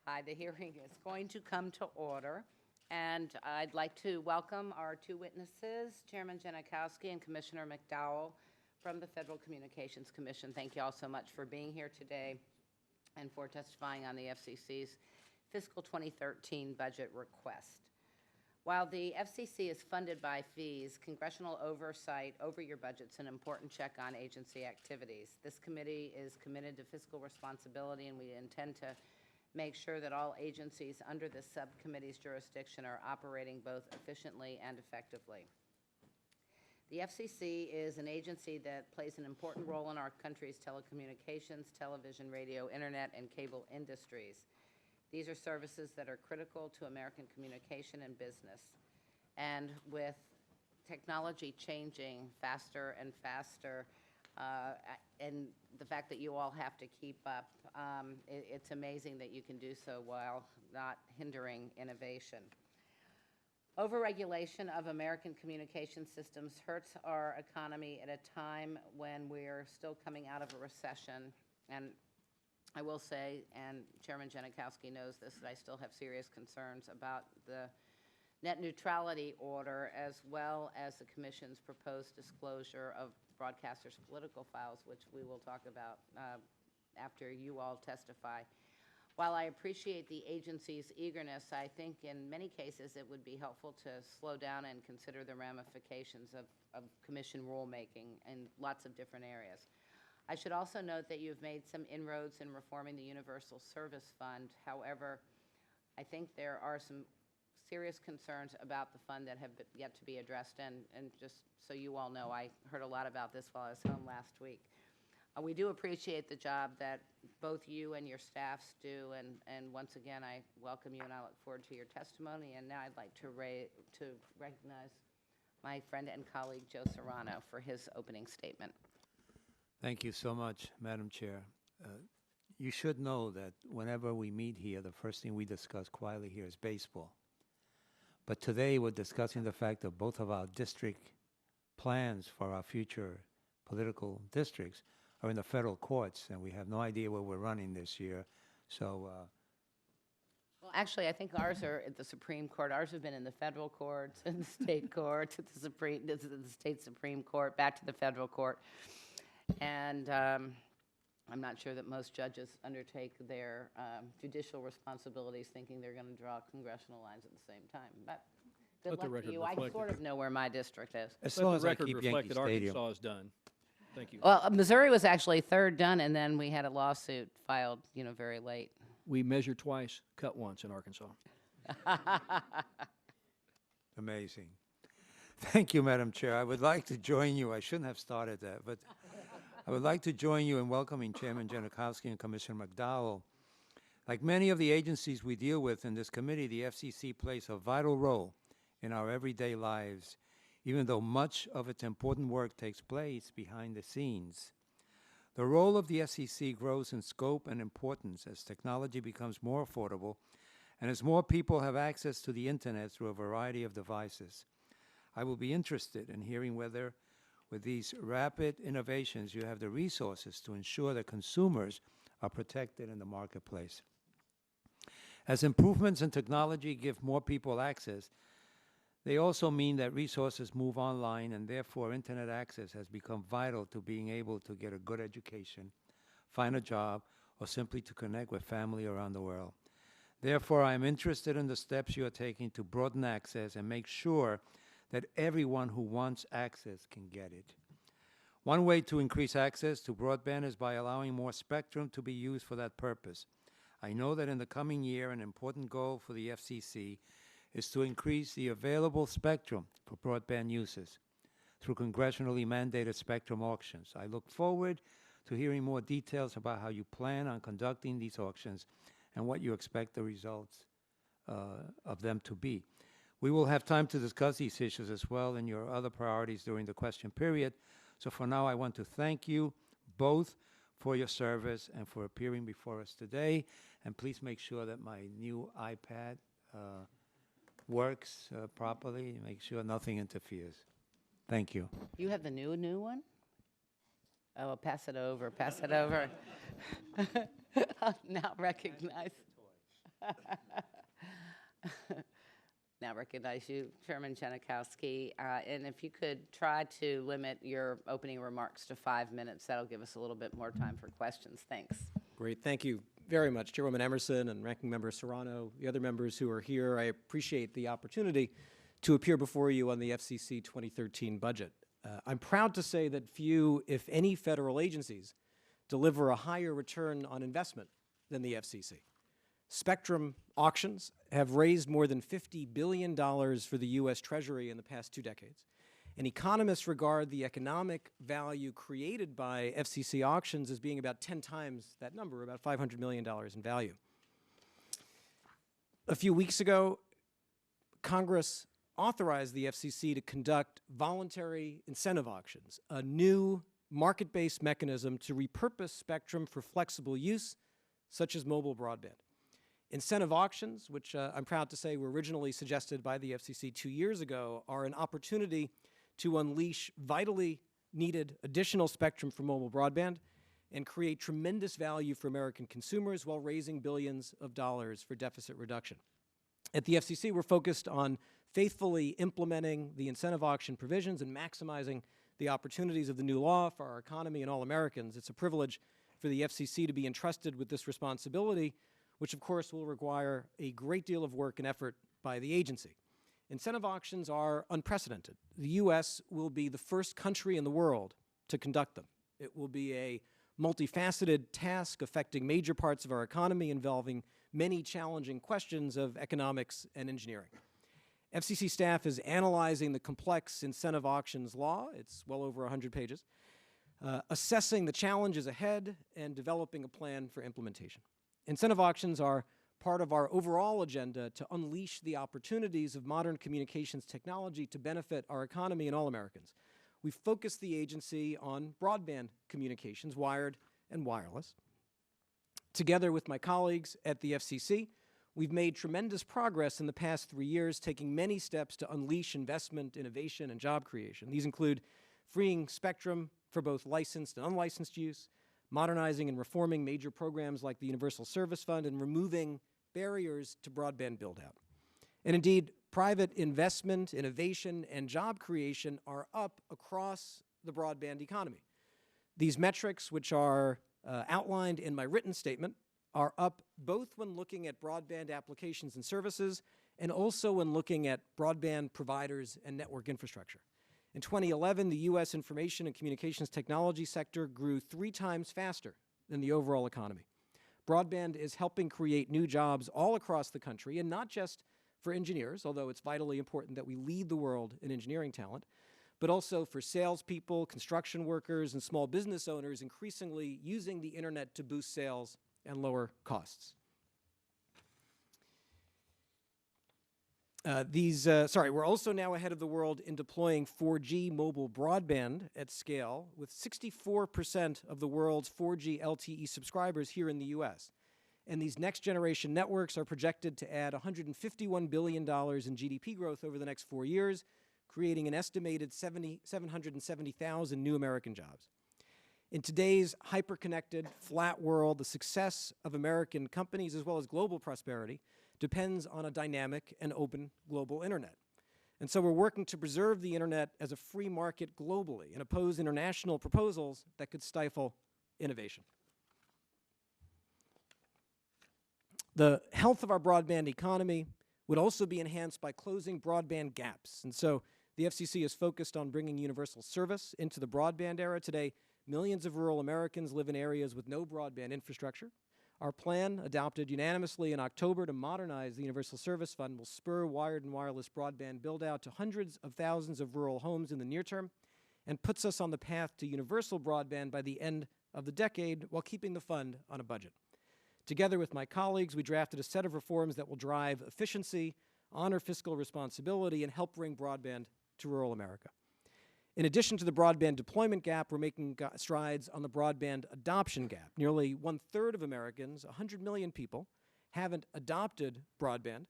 Hi, the hearing is going to come to order, and I'd like to welcome our two witnesses, Chairman Janikowski and Commissioner McDowell from the Federal Communications Commission. Thank you all so much for being here today and for testifying on the FCC's fiscal 2013 budget request. While the FCC is funded by fees, congressional oversight over your budget is an important check on agency activities. This committee is committed to fiscal responsibility, and we intend to make sure that all agencies under this subcommittee's jurisdiction are operating both efficiently and effectively. The FCC is an agency that plays an important role in our country's telecommunications, television, radio, internet, and cable industries. These are services that are critical to American communication and business. And with technology changing faster and faster, and the fact that you all have to keep up, it's amazing that you can do so while not hindering innovation. Overregulation of American communication systems hurts our economy at a time when we're still coming out of a recession. And I will say, and Chairman Janikowski knows this, that I still have serious concerns about the net neutrality order, as well as the Commission's proposed disclosure of broadcasters' political files, which we will talk about after you all testify. While I appreciate the agency's eagerness, I think in many cases it would be helpful to slow down and consider the ramifications of Commission rulemaking in lots of different areas. I should also note that you've made some inroads in reforming the Universal Service Fund. However, I think there are some serious concerns about the fund that have yet to be addressed, and just so you all know, I heard a lot about this while I was home last week. We do appreciate the job that both you and your staffs do, and once again, I welcome you and I look forward to your testimony. And now I'd like to recognize my friend and colleague, Joe Serrano, for his opening statement. Thank you so much, Madam Chair. You should know that whenever we meet here, the first thing we discuss quietly here is baseball. But today we're discussing the fact that both of our district plans for our future political districts are in the federal courts, and we have no idea where we're running this year. So, well, actually, I think ours are at the Supreme Court. Ours have been in the federal courts, and the state courts, at the state Supreme Court, back to the federal court. And I'm not sure that most judges undertake their judicial responsibilities thinking they're going to draw congressional lines at the same time. But good luck to you. I sort of know where my district is. as Let long the as I record keep reflect Yankee that Stadium. Arkansas is done. Thank you. Well, Missouri was actually third done, and then we had a lawsuit filed, very late. We measure twice, cut once in Arkansas. Amazing. Thank you, Madam Chair. I would like to join you. I shouldn't have started that, but I would like to join you in welcoming Chairman Janikowski and Commissioner McDowell. Like many of the agencies we deal with in this committee, the FCC plays a vital role in our everyday lives, even though much of its important work takes place behind the scenes. The role of the FCC grows in scope and importance as technology becomes more affordable and as more people have access to the internet through a variety of devices. I will be interested in hearing whether, with these rapid innovations, you have the resources to ensure that consumers are protected in the marketplace. As improvements in technology give more people access, they also mean that resources move online, and therefore internet access has become vital to being able to get a good education, find a job, or simply to connect with family around the world. Therefore, I am interested in the steps you are taking to broaden access and make sure that everyone who wants access can get it. One way to increase access to broadband is by allowing more spectrum to be used for that purpose. I know that in the coming year, an important goal for the FCC is to increase the available spectrum for broadband uses through congressionally mandated spectrum auctions. I look forward to hearing more details about how you plan on conducting these auctions and what you expect the results of them to be. We will have time to discuss these issues as well in your other priorities during the question period. So for now, I want to thank you both for your service and for appearing before us today. And please make sure that my new iPad works properly. Make sure nothing interferes. Thank you. You have the new one? Oh, pass it over, pass it over. I'll now recognize. Now recognize you, Chairman Janikowski. And if you could try to limit your opening remarks to 5 minutes, that'll give us a little bit more time for questions. Thanks. Great. Thank you very much, Chairwoman Emerson and Ranking Member Serrano, the other members who are here. I appreciate the opportunity to appear before you on the FCC 2013 budget. I'm proud to say that few, if any, federal agencies deliver a higher return on investment than the FCC. Spectrum auctions have raised more than $50 billion for the U.S. Treasury in the past 2 decades. And economists regard the economic value created by FCC auctions as being about 10 times that number, about $500 million in value. A few weeks ago, Congress authorized the FCC to conduct voluntary incentive auctions, a new market-based mechanism to repurpose spectrum for flexible use, such as mobile broadband. Incentive auctions, which I'm proud to say were originally suggested by the FCC 2 years ago, are an opportunity to unleash vitally needed additional spectrum for mobile broadband and create tremendous value for American consumers while raising billions of dollars for deficit reduction. At the FCC, we're focused on faithfully implementing the incentive auction provisions and maximizing the opportunities of the new law for our economy and all Americans. It's a privilege for the FCC to be entrusted with this responsibility, which of course will require a great deal of work and effort by the agency. Incentive auctions are unprecedented. The U.S. will be the first country in the world to conduct them. It will be a multifaceted task affecting major parts of our economy, involving many challenging questions of economics and engineering. FCC staff is analyzing the complex incentive auctions law. It's well over 100 pages, assessing the challenges ahead and developing a plan for implementation. Incentive auctions are part of our overall agenda to unleash the opportunities of modern communications technology to benefit our economy and all Americans. We focus the agency on broadband communications, wired and wireless. Together with my colleagues at the FCC, we've made tremendous progress in the past 3 years, taking many steps to unleash investment, innovation, and job creation. These include freeing spectrum for both licensed and unlicensed use, modernizing and reforming major programs like the Universal Service Fund, and removing barriers to broadband build-out. And indeed, private investment, innovation, and job creation are up across the broadband economy. These metrics, which are outlined in my written statement, are up both when looking at broadband applications and services and also when looking at broadband providers and network infrastructure. In 2011, the U.S. information and communications technology sector grew 3 times faster than the overall economy. Broadband is helping create new jobs all across the country, and not just for engineers, although it's vitally important that we lead the world in engineering talent, but also for salespeople, construction workers, and small business owners increasingly using the internet to boost sales and lower costs. We're also now ahead of the world in deploying 4G mobile broadband at scale, with 64% of the world's 4G LTE subscribers here in the U.S. And these next-generation networks are projected to add $151 billion in GDP growth over the next 4 years, creating an estimated 770,000 new American jobs. In today's hyper-connected, flat world, the success of American companies as well as global prosperity depends on a dynamic and open global internet. And so we're working to preserve the internet as a free market globally and oppose international proposals that could stifle innovation. The health of our broadband economy would also be enhanced by closing broadband gaps. And so the FCC is focused on bringing universal service into the broadband era. Today, millions of rural Americans live in areas with no broadband infrastructure. Our plan, adopted unanimously in October to modernize the Universal Service Fund, will spur wired and wireless broadband build-out to hundreds of thousands of rural homes in the near term and puts us on the path to universal broadband by the end of the decade while keeping the fund on a budget. Together with my colleagues, we drafted a set of reforms that will drive efficiency, honor fiscal responsibility, and help bring broadband to rural America. In addition to the broadband deployment gap, we're making strides on the broadband adoption gap. Nearly 1/3 of Americans, 100 million people, haven't adopted broadband.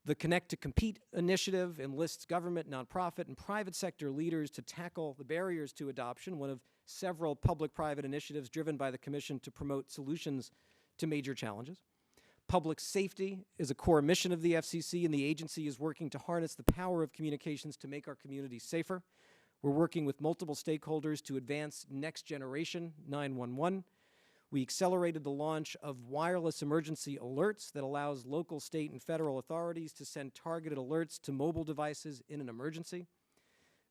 The Connect to Compete initiative enlists government, nonprofit, and private sector leaders to tackle the barriers to adoption, one of several public-private initiatives driven by the Commission to promote solutions to major challenges. Public safety is a core mission of the FCC, and the agency is working to harness the power of communications to make our communities safer. We're working with multiple stakeholders to advance next generation 911. We accelerated the launch of wireless emergency alerts that allows local, state, and federal authorities to send targeted alerts to mobile devices in an emergency.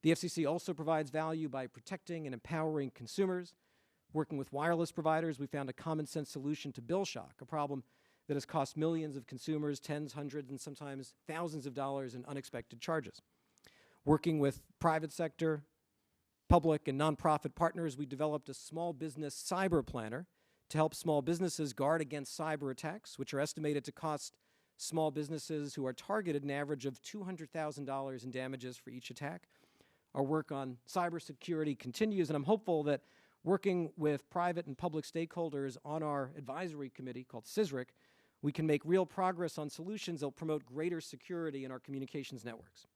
The FCC also provides value by protecting and empowering consumers. Working with wireless providers, we found a common-sense solution to bill shock, a problem that has cost millions of consumers tens, hundreds, and sometimes thousands of dollars in unexpected charges. Working with private sector, public, and nonprofit partners, we developed a small business cyber planner to help small businesses guard against cyber attacks, which are estimated to cost small businesses who are targeted an average of $200,000 in damages for each attack. Our work on cybersecurity continues, and I'm hopeful that working with private and public stakeholders on our advisory committee called CISRIC, we can make real progress on solutions that will promote greater security in our communications networks.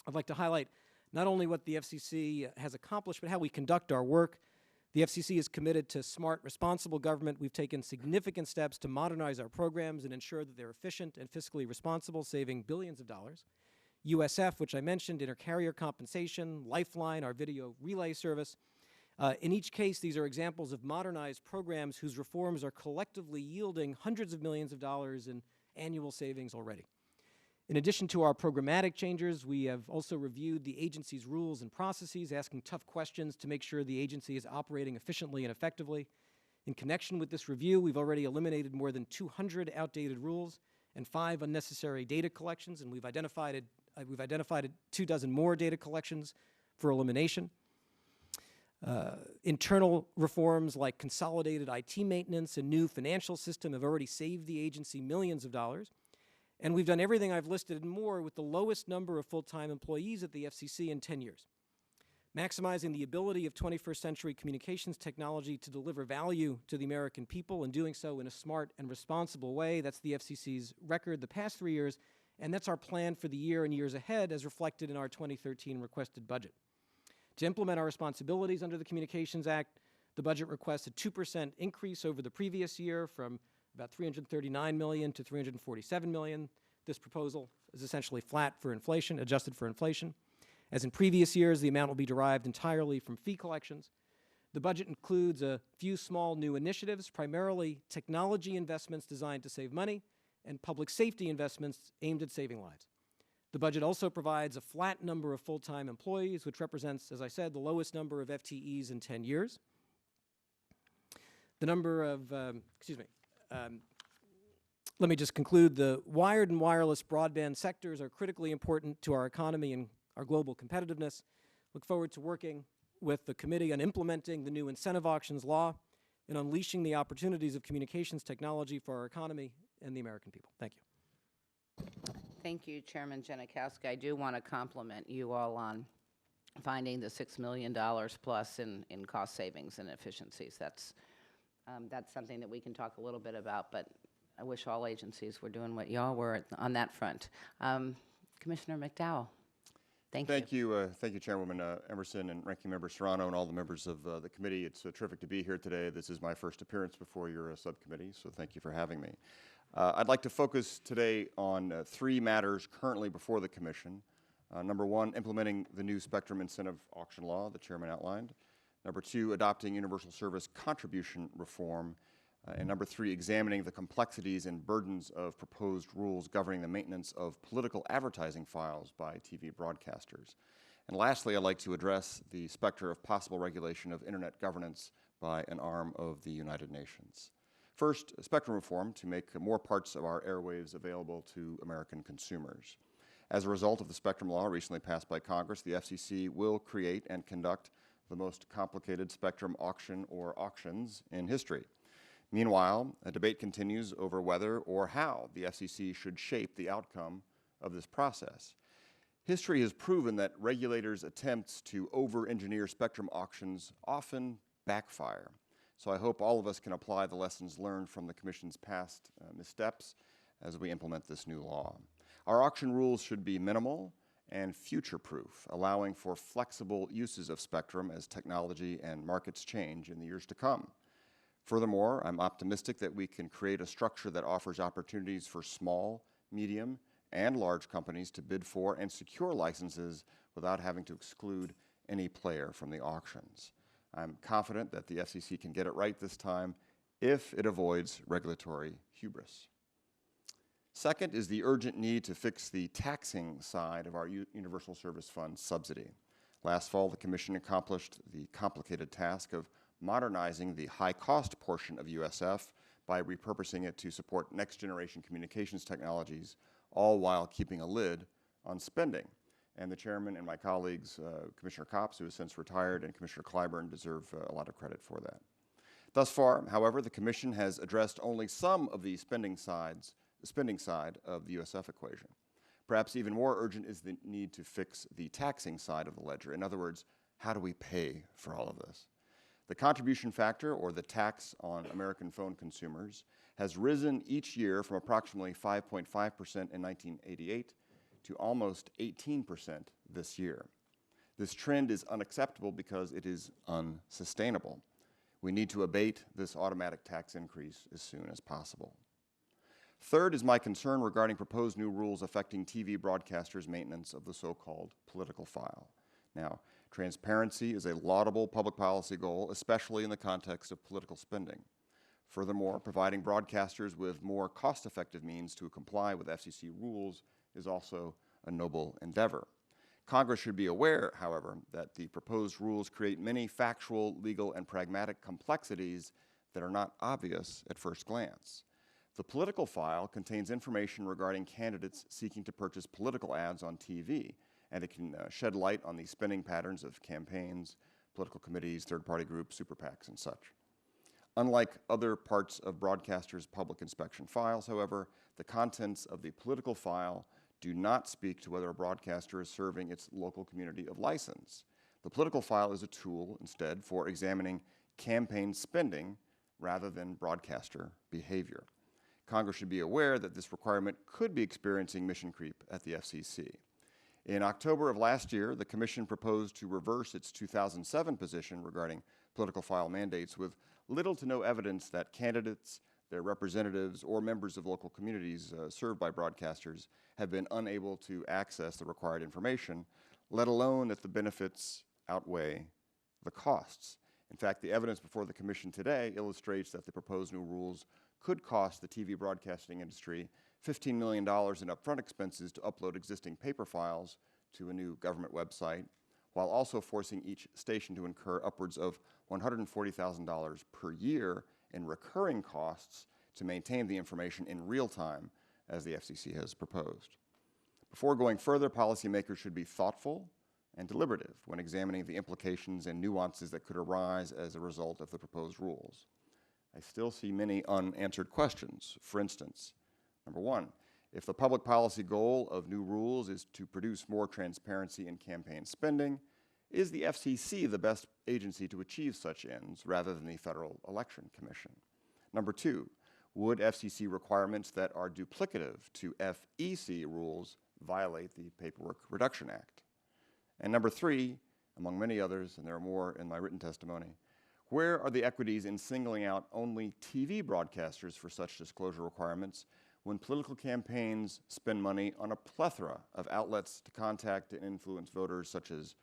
I'd like to highlight not only what the FCC has accomplished, but how we conduct our work. The FCC is committed to smart, responsible government. We've taken significant steps to modernize our programs and ensure that they're efficient and fiscally responsible, saving billions of dollars. USF, which I mentioned, intercarrier compensation, Lifeline, our video relay service. In each case, these are examples of modernized programs whose reforms are collectively yielding hundreds of millions of dollars in annual savings already. In addition to our programmatic changes, we have also reviewed the agency's rules and processes, asking tough questions to make sure the agency is operating efficiently and effectively. In connection with this review, we've already eliminated more than 200 outdated rules and 5 unnecessary data collections, and we've identified 24 more data collections for elimination. Internal reforms like consolidated IT maintenance and new financial system have already saved the agency millions of dollars. And we've done everything I've listed and more with the lowest number of full-time employees at the FCC in 10 years. Maximizing the ability of 21st century communications technology to deliver value to the American people and doing so in a smart and responsible way, that's the FCC's record the past 3 years, and that's our plan for the year and years ahead as reflected in our 2013 requested budget. To implement our responsibilities under the Communications Act, the budget requests a 2% increase over the previous year from about $339 million to $347 million. This proposal is essentially flat for inflation, adjusted for inflation. As in previous years, the amount will be derived entirely from fee collections. The budget includes a few small new initiatives, primarily technology investments designed to save money and public safety investments aimed at saving lives. The budget also provides a flat number of full-time employees, which represents, as I said, the lowest number of FTEs in 10 years. The number of, let me just conclude. The wired and wireless broadband sectors are critically important to our economy and our global competitiveness. Look forward to working with the committee on implementing the new incentive auctions law and unleashing the opportunities of communications technology for our economy and the American people. Thank you. Thank you, Chairman Janikowski. I do want to compliment you all on finding the $6 million plus in cost savings and efficiencies. That's something that we can talk a little bit about, but I wish all agencies were doing what y'all were on that front. Commissioner McDowell, thank you. Thank you, Chairwoman Emerson and Ranking Member Serrano and all the members of the committee. It's terrific to be here today. This is my first appearance before your subcommittee, so thank you for having me. I'd like to focus today on 3 matters currently before the Commission. Number 1, implementing the new spectrum incentive auction law the Chairman outlined. Number 2, adopting universal service contribution reform. And number 3, examining the complexities and burdens of proposed rules governing the maintenance of political advertising files by TV broadcasters. And lastly, I'd like to address the specter of possible regulation of internet governance by an arm of the United Nations. First, spectrum reform to make more parts of our airwaves available to American consumers. As a result of the spectrum law recently passed by Congress, the FCC will create and conduct the most complicated spectrum auction or auctions in history. Meanwhile, a debate continues over whether or how the FCC should shape the outcome of this process. History has proven that regulators' attempts to over-engineer spectrum auctions often backfire. So I hope all of us can apply the lessons learned from the Commission's past missteps as we implement this new law. Our auction rules should be minimal and future-proof, allowing for flexible uses of spectrum as technology and markets change in the years to come. Furthermore, I'm optimistic that we can create a structure that offers opportunities for small, medium, and large companies to bid for and secure licenses without having to exclude any player from the auctions. I'm confident that the FCC can get it right this time if it avoids regulatory hubris. Second is the urgent need to fix the taxing side of our Universal Service Fund subsidy. Last fall, the Commission accomplished the complicated task of modernizing the high-cost portion of USF by repurposing it to support next-generation communications technologies, all while keeping a lid on spending. And the chairman and my colleagues, Commissioner Copps, who has since retired, and Commissioner Clyburn deserve a lot of credit for that. Thus far, however, the Commission has addressed only some of the spending side of the USF equation. Perhaps even more urgent is the need to fix the taxing side of the ledger. In other words, how do we pay for all of this? The contribution factor, or the tax on American phone consumers, has risen each year from approximately 5.5% in 1988 to almost 18% this year. This trend is unacceptable because it is unsustainable. We need to abate this automatic tax increase as soon as possible. Third is my concern regarding proposed new rules affecting TV broadcasters' maintenance of the so-called political file. Now, transparency is a laudable public policy goal, especially in the context of political spending. Furthermore, providing broadcasters with more cost-effective means to comply with FCC rules is also a noble endeavor. Congress should be aware, however, that the proposed rules create many factual, legal, and pragmatic complexities that are not obvious at first glance. The political file contains information regarding candidates seeking to purchase political ads on TV, and it can shed light on the spending patterns of campaigns, political committees, third-party groups, super PACs, and such. Unlike other parts of broadcasters' public inspection files, however, the contents of the political file do not speak to whether a broadcaster is serving its local community of license. The political file is a tool, instead, for examining campaign spending rather than broadcaster behavior. Congress should be aware that this requirement could be experiencing mission creep at the FCC. In October of last year, the Commission proposed to reverse its 2007 position regarding political file mandates with little to no evidence that candidates, their representatives, or members of local communities served by broadcasters have been unable to access the required information, let alone that the benefits outweigh the costs. In fact, the evidence before the Commission today illustrates that the proposed new rules could cost the TV broadcasting industry $15 million in upfront expenses to upload existing paper files to a new government website, while also forcing each station to incur upwards of $140,000 per year in recurring costs to maintain the information in real time, as the FCC has proposed. Before going further, policymakers should be thoughtful and deliberative when examining the implications and nuances that could arise as a result of the proposed rules. I still see many unanswered questions. For instance, number one, if the public policy goal of new rules is to produce more transparency in campaign spending, is the FCC the best agency to achieve such ends rather than the Federal Election Commission? Number two, would FCC requirements that are duplicative to FEC rules violate the Paperwork Reduction Act? And number three, among many others, and there are more in my written testimony, where are the equities in singling out only TV broadcasters for such disclosure requirements when political campaigns spend money on a plethora of outlets to contact and influence voters, such as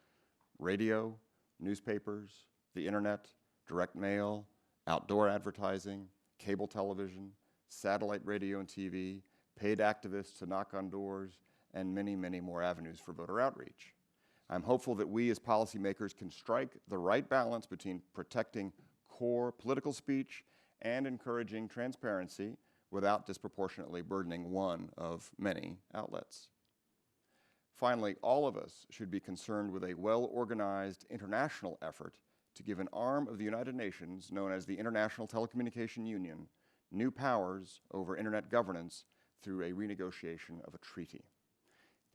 radio, newspapers, the internet, direct mail, outdoor advertising, cable television, satellite radio and TV, paid activists to knock on doors, and many, many more avenues for voter outreach? I'm hopeful that we as policymakers can strike the right balance between protecting core political speech and encouraging transparency without disproportionately burdening one of many outlets. Finally, all of us should be concerned with a well-organized international effort to give an arm of the United Nations, known as the International Telecommunication Union, new powers over internet governance through a renegotiation of a treaty.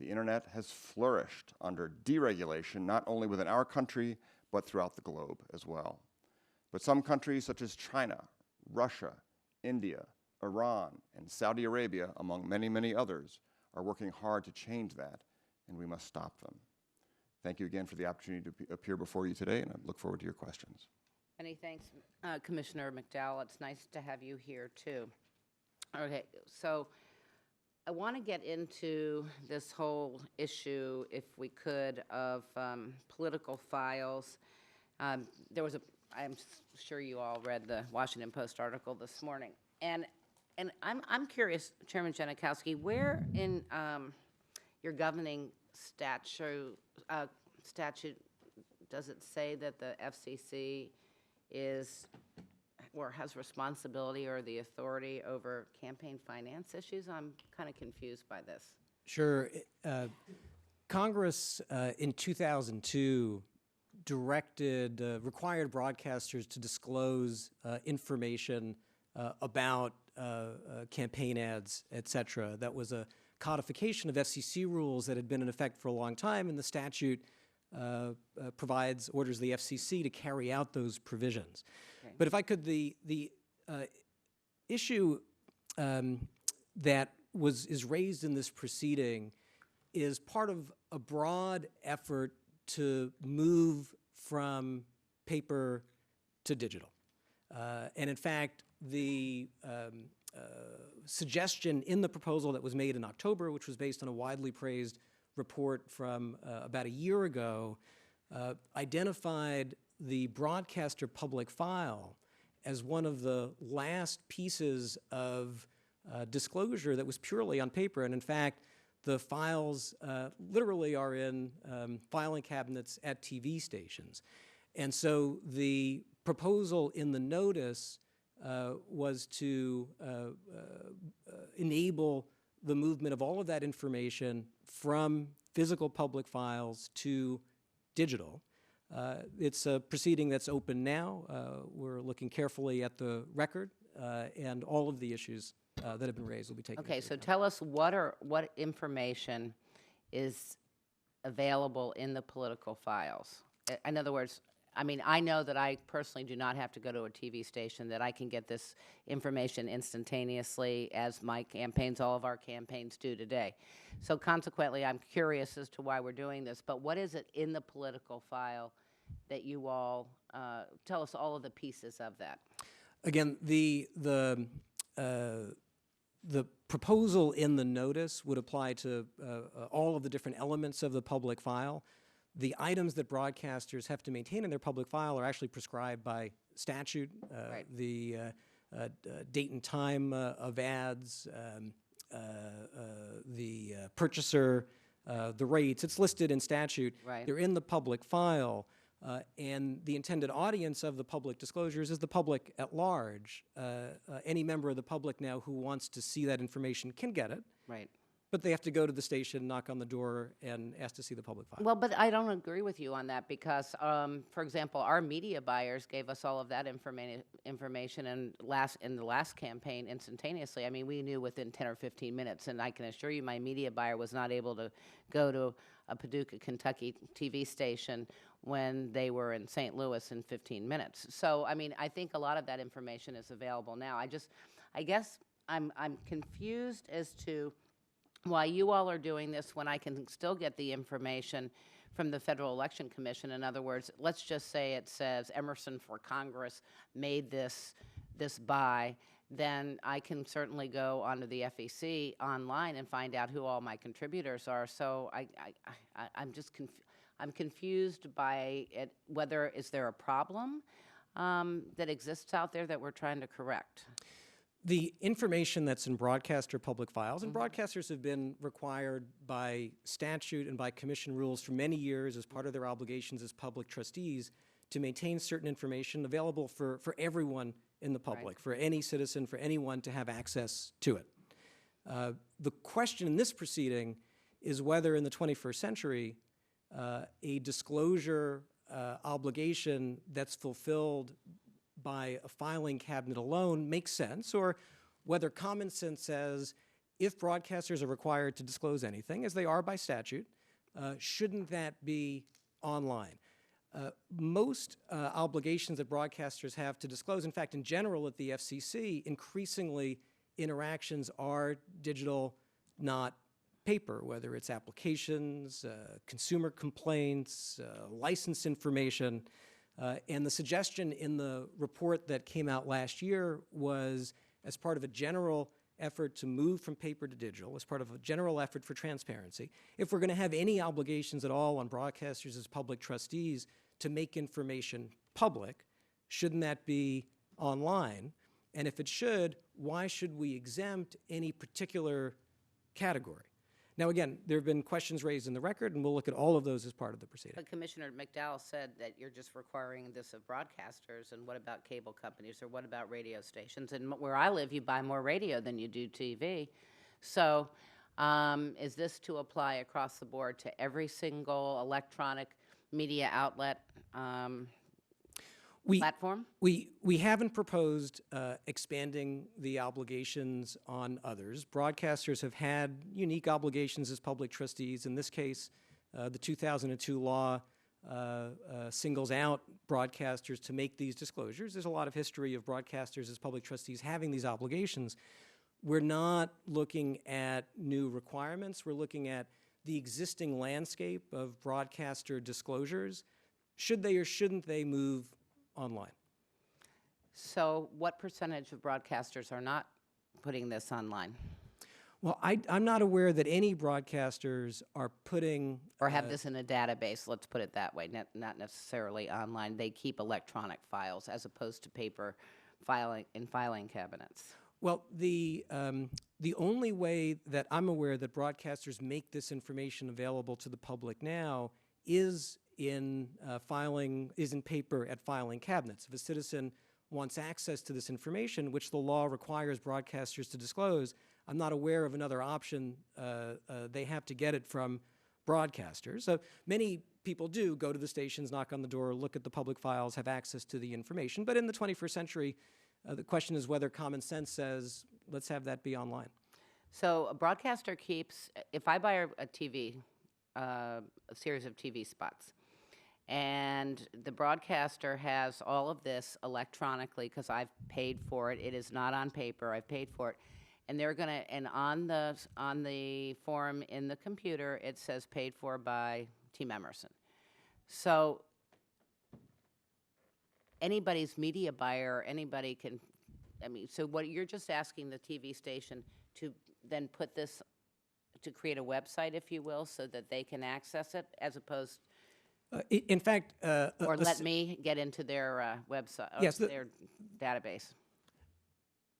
The internet has flourished under deregulation, not only within our country, but throughout the globe as well. But some countries such as China, Russia, India, Iran, and Saudi Arabia, among many, many others, are working hard to change that, and we must stop them. Thank you again for the opportunity to appear before you today, and I look forward to your questions. Many thanks, Commissioner McDowell. It's nice to have you here, too. Okay, so I want to get into this whole issue, if we could, of political files. There was I'm sure you all read the Washington Post article this morning. And I'm curious, Chairman Janikowski, where in your governing statute does it say that the FCC is or has responsibility or the authority over campaign finance issues? I'm kind of confused by this. Sure. Congress in 2002 required broadcasters to disclose information about campaign ads, et cetera. That was a codification of FCC rules that had been in effect for a long time, and the statute orders the FCC to carry out those provisions. Okay. But if I could, the issue that is raised in this proceeding is part of a broad effort to move from paper to digital. And in fact, the suggestion in the proposal that was made in October, which was based on a widely praised report from about a year ago, identified the broadcaster public file as one of the last pieces of disclosure that was purely on paper. And in fact, the files literally are in filing cabinets at TV stations. And so the proposal in the notice was to enable the movement of all of that information from physical public files to digital. It's a proceeding that's open now. We're looking carefully at the record, and all of the issues that have been raised will be taken. Okay, so tell us what information is available in the political files. In other words, I mean, I know that I personally do not have to go to a TV station, that I can get this information instantaneously, as my campaigns, all of our campaigns do today. So consequently, I'm curious as to why we're doing this, but what is it in the political file that you all, tell us all of the pieces of that. Again, the proposal in the notice would apply to all of the different elements of the public file. The items that broadcasters have to maintain in their public file are actually prescribed by statute. Right. The date and time of ads, the purchaser, the rates. It's listed in statute. Right. They're in the public file. And the intended audience of the public disclosures is the public at large. Any member of the public now who wants to see that information can get it. Right. But they have to go to the station, knock on the door, and ask to see the public file. Well, but I don't agree with you on that because, for example, our media buyers gave us all of that information in the last campaign instantaneously. I mean, we knew within 10 or 15 minutes, and I can assure you my media buyer was not able to go to a Paducah, Kentucky TV station when they were in St. Louis in 15 minutes. So, I mean, I think a lot of that information is available now. I guess I'm confused as to why you all are doing this when I can still get the information from the Federal Election Commission. In other words, let's just say it says Emerson for Congress made this buy, then I can certainly go onto the FEC online and find out who all my contributors are. So I'm confused by it, whether is there a problem that exists out there that we're trying to correct? The information that's in broadcaster public files, and broadcasters have been required by statute and by commission rules for many years as part of their obligations as public trustees to maintain certain information available for everyone in the public, right, for any citizen, for anyone to have access to it. The question in this proceeding is whether in the 21st century a disclosure obligation that's fulfilled by a filing cabinet alone makes sense, or whether common sense says if broadcasters are required to disclose anything, as they are by statute, shouldn't that be online? Most obligations that broadcasters have to disclose, in fact, in general at the FCC, increasingly interactions are digital, not paper, whether it's applications, consumer complaints, license information. And the suggestion in the report that came out last year was, as part of a general effort to move from paper to digital, as part of a general effort for transparency, if we're going to have any obligations at all on broadcasters as public trustees to make information public, shouldn't that be online? And if it should, why should we exempt any particular category? Now, again, there have been questions raised in the record, and we'll look at all of those as part of the proceeding. But Commissioner McDowell said that you're just requiring this of broadcasters, and what about cable companies, or what about radio stations? And where I live, you buy more radio than you do TV. So is this to apply across the board to every single electronic media outlet platform? We haven't proposed expanding the obligations on others. Broadcasters have had unique obligations as public trustees. In this case, the 2002 law singles out broadcasters to make these disclosures. There's a lot of history of broadcasters as public trustees having these obligations. We're not looking at new requirements. We're looking at the existing landscape of broadcaster disclosures. Should they or shouldn't they move online? So what percentage of broadcasters are not putting this online? Well, I'm not aware that any broadcasters are putting... Or have this in a database, let's put it that way, not necessarily online. They keep electronic files as opposed to paper filing in filing cabinets. Well, the only way that I'm aware that broadcasters make this information available to the public now is in paper at filing cabinets. If a citizen wants access to this information, which the law requires broadcasters to disclose, I'm not aware of another option. They have to get it from broadcasters. So many people do go to the stations, knock on the door, look at the public files, have access to the information. But in the 21st century, the question is whether common sense says, let's have that be online. So a broadcaster keeps, if I buy a TV, a series of TV spots, and the broadcaster has all of this electronically because I've paid for it. It is not on paper. I've paid for it, and they're gonna. And on the form in the computer, it says paid for by Team Emerson. So anybody's media buyer, anybody can. I mean, so what you're just asking the TV station to then put this, to create a website, if you will, so that they can access it, as opposed. In fact, or let me get into their website, yes, their database.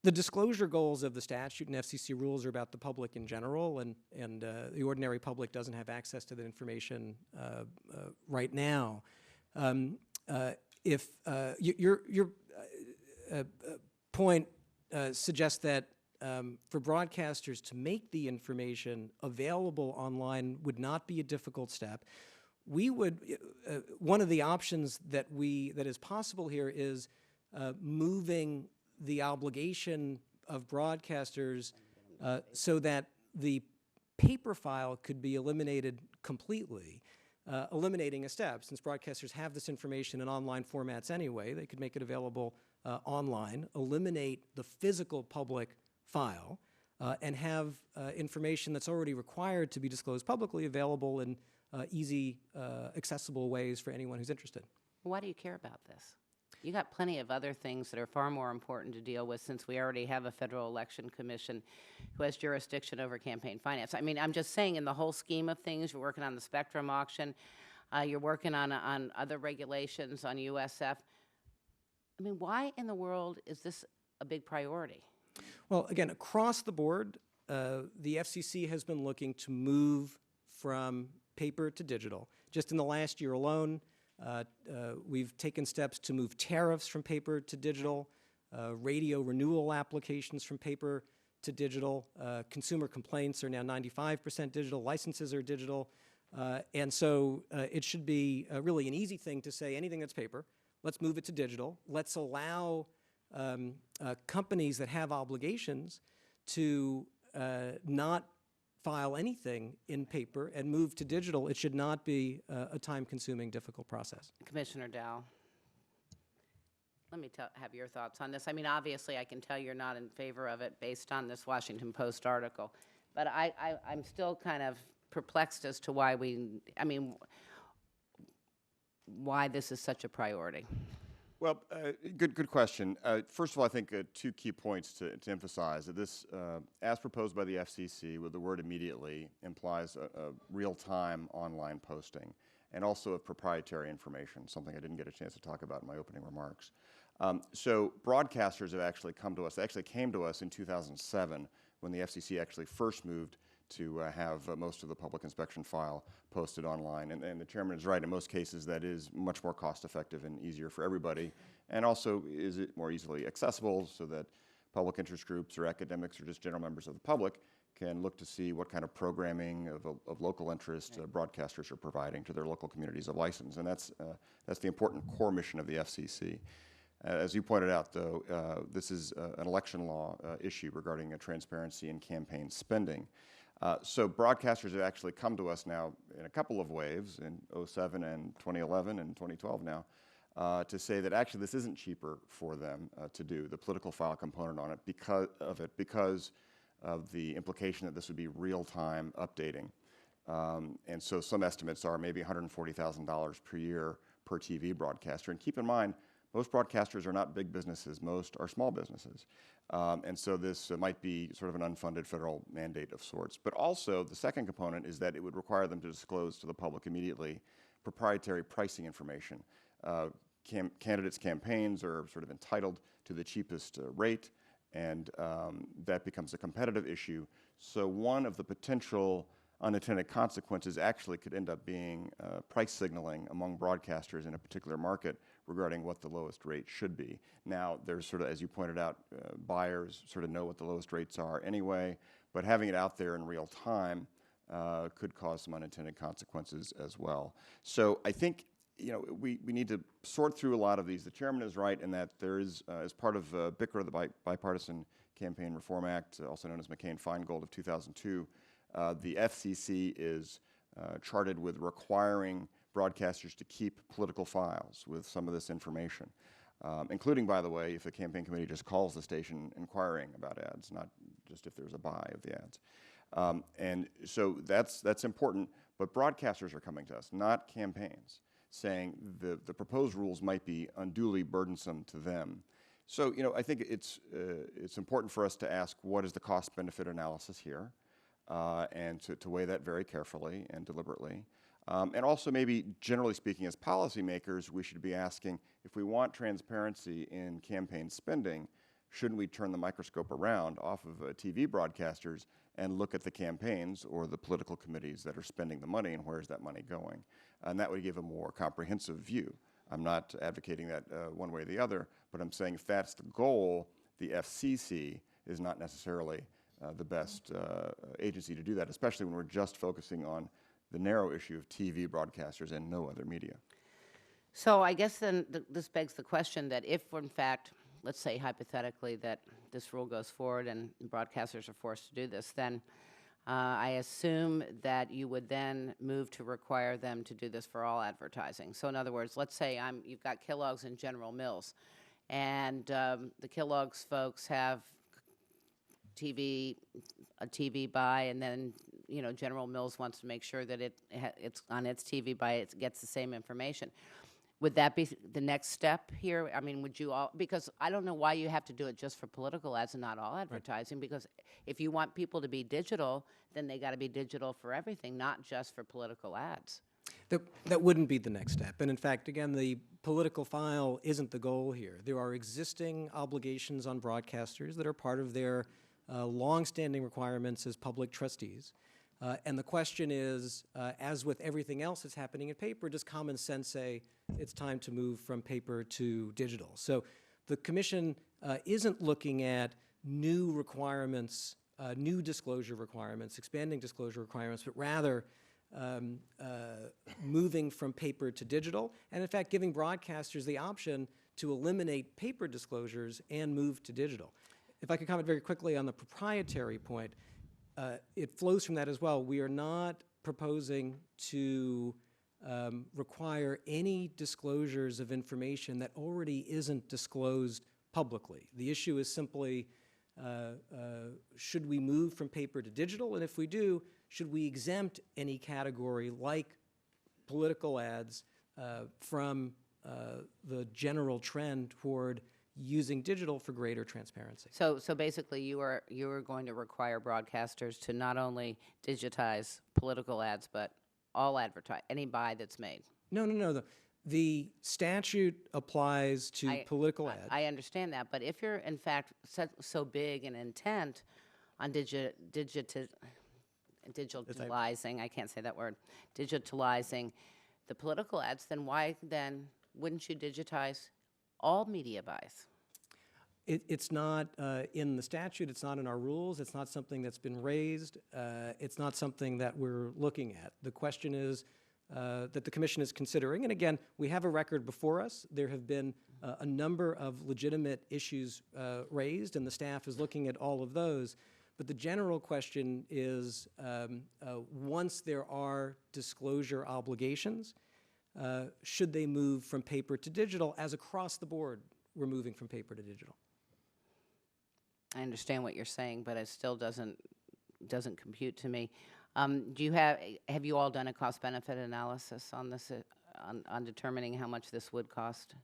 The disclosure goals of the statute and FCC rules are about the public in general, and the ordinary public doesn't have access to that information right now. If your point suggests that for broadcasters to make the information available online would not be a difficult step. We would, one of the options that is possible here is moving the obligation of broadcasters so that the paper file could be eliminated completely, eliminating a step. Since broadcasters have this information in online formats anyway, they could make it available online, eliminate the physical public file, and have information that's already required to be disclosed publicly available in easy, accessible ways for anyone who's interested. Why do you care about this? You got plenty of other things that are far more important to deal with, since we already have a Federal Election Commission who has jurisdiction over campaign finance. I mean, I'm just saying, in the whole scheme of things, you're working on the spectrum auction, you're working on other regulations, on USF. I mean, why in the world is this a big priority? Well, again, across the board, the FCC has been looking to move from paper to digital. Just in the last year alone, we've taken steps to move tariffs from paper to digital, radio renewal applications from paper to digital, consumer complaints are now 95% digital, licenses are digital, and so it should be really an easy thing to say anything that's paper, let's move it to digital. Let's allow companies that have obligations to not file anything in paper and move to digital. It should not be a time-consuming, difficult process. Commissioner Dow, let me have your thoughts on this. I mean, obviously, I can tell you're not in favor of it based on this Washington Post article, but I'm still kind of perplexed as to why I mean, why this is such a priority. Well, good question. First of all, I think 2 key points to emphasize. That this, as proposed by the FCC, with the word immediately, implies a real-time online posting, and also of proprietary information, something I didn't get a chance to talk about in my opening remarks. So broadcasters have actually come to us. They actually came to us in 2007 when the FCC actually first moved to have most of the public inspection file posted online. And the chairman is right. In most cases, that is much more cost-effective and easier for everybody. And also, is it more easily accessible so that public interest groups or academics or just general members of the public can look to see what kind of programming of local interest broadcasters are providing to their local communities of license. And that's the important core mission of the FCC. As you pointed out, though, this is an election law issue regarding transparency in campaign spending. So broadcasters have actually come to us now in a couple of waves, in 2007 and 2011 and 2012 now, to say that actually this isn't cheaper for them to do, the political file component on it, because of the implication that this would be real-time updating. And so some estimates are maybe $140,000 per year per TV broadcaster. And keep in mind, most broadcasters are not big businesses. Most are small businesses. And so this might be sort of an unfunded federal mandate of sorts. But also, the second component is that it would require them to disclose to the public immediately proprietary pricing information. Candidates' campaigns are sort of entitled to the cheapest rate, and that becomes a competitive issue. So one of the potential unintended consequences actually could end up being price signaling among broadcasters in a particular market regarding what the lowest rate should be. Now, there's sort of, as you pointed out, buyers sort of know what the lowest rates are anyway, but having it out there in real time could cause some unintended consequences as well. So I think, you know, we need to sort through a lot of these. The chairman is right in that there is, as part of BICRA, the Bipartisan Campaign Reform Act, also known as McCain-Feingold of 2002, the FCC is charted with requiring broadcasters to keep political files with some of this information, including, by the way, if the campaign committee just calls the station inquiring about ads, not just if there's a buy of the ads. And so that's important, but broadcasters are coming to us, not campaigns, saying the proposed rules might be unduly burdensome to them. So, you know, I think it's important for us to ask, what is the cost-benefit analysis here? And to weigh that very carefully and deliberately. And also, maybe generally speaking, as policymakers, we should be asking, if we want transparency in campaign spending, shouldn't we turn the microscope around off of TV broadcasters and look at the campaigns or the political committees that are spending the money, and where is that money going? And that would give a more comprehensive view. I'm not advocating that one way or the other, but I'm saying if that's the goal, the FCC is not necessarily the best agency to do that, especially when we're just focusing on the narrow issue of TV broadcasters and no other media. So I guess then this begs the question that if, in fact, let's say hypothetically that this rule goes forward and broadcasters are forced to do this, then I assume that you would then move to require them to do this for all advertising. So in other words, let's say you've got Kellogg's and General Mills, and the Kellogg's folks have a TV buy, and then, you know, General Mills wants to make sure that it's on its TV buy, it gets the same information. Would that be the next step here? I mean, would you all, because I don't know why you have to do it just for political ads and not all advertising, because if you want people to be digital, then they got to be digital for everything, not just for political ads. That wouldn't be the next step. And in fact, again, the political file isn't the goal here. There are existing obligations on broadcasters that are part of their long-standing requirements as public trustees. And the question is, as with everything else that's happening in paper, does common sense say it's time to move from paper to digital? So the Commission isn't looking at new requirements, new disclosure requirements, expanding disclosure requirements, but rather moving from paper to digital, and in fact giving broadcasters the option to eliminate paper disclosures and move to digital. If I could comment very quickly on the proprietary point, it flows from that as well. We are not proposing to require any disclosures of information that already isn't disclosed publicly. The issue is simply, should we move from paper to digital? And if we do, should we exempt any category like political ads from the general trend toward using digital for greater transparency. So basically, you are going to require broadcasters to not only digitize political ads, but all any buy that's made. No. The statute applies to political ads. I understand that, but if you're in fact so big and intent on digitalizing, I can't say that word, digitalizing the political ads, then why then wouldn't you digitize all media buys? It's not in the statute, it's not in our rules, it's not something that's been raised, it's not something that we're looking at. The question is that the Commission is considering, and again, we have a record before us. There have been a number of legitimate issues raised, and the staff is looking at all of those. But the general question is, once there are disclosure obligations, should they move from paper to digital, as across the board we're moving from paper to digital? I understand what you're saying, but it still doesn't compute to me. Have you all done a cost-benefit analysis on this, on determining how much this would cost?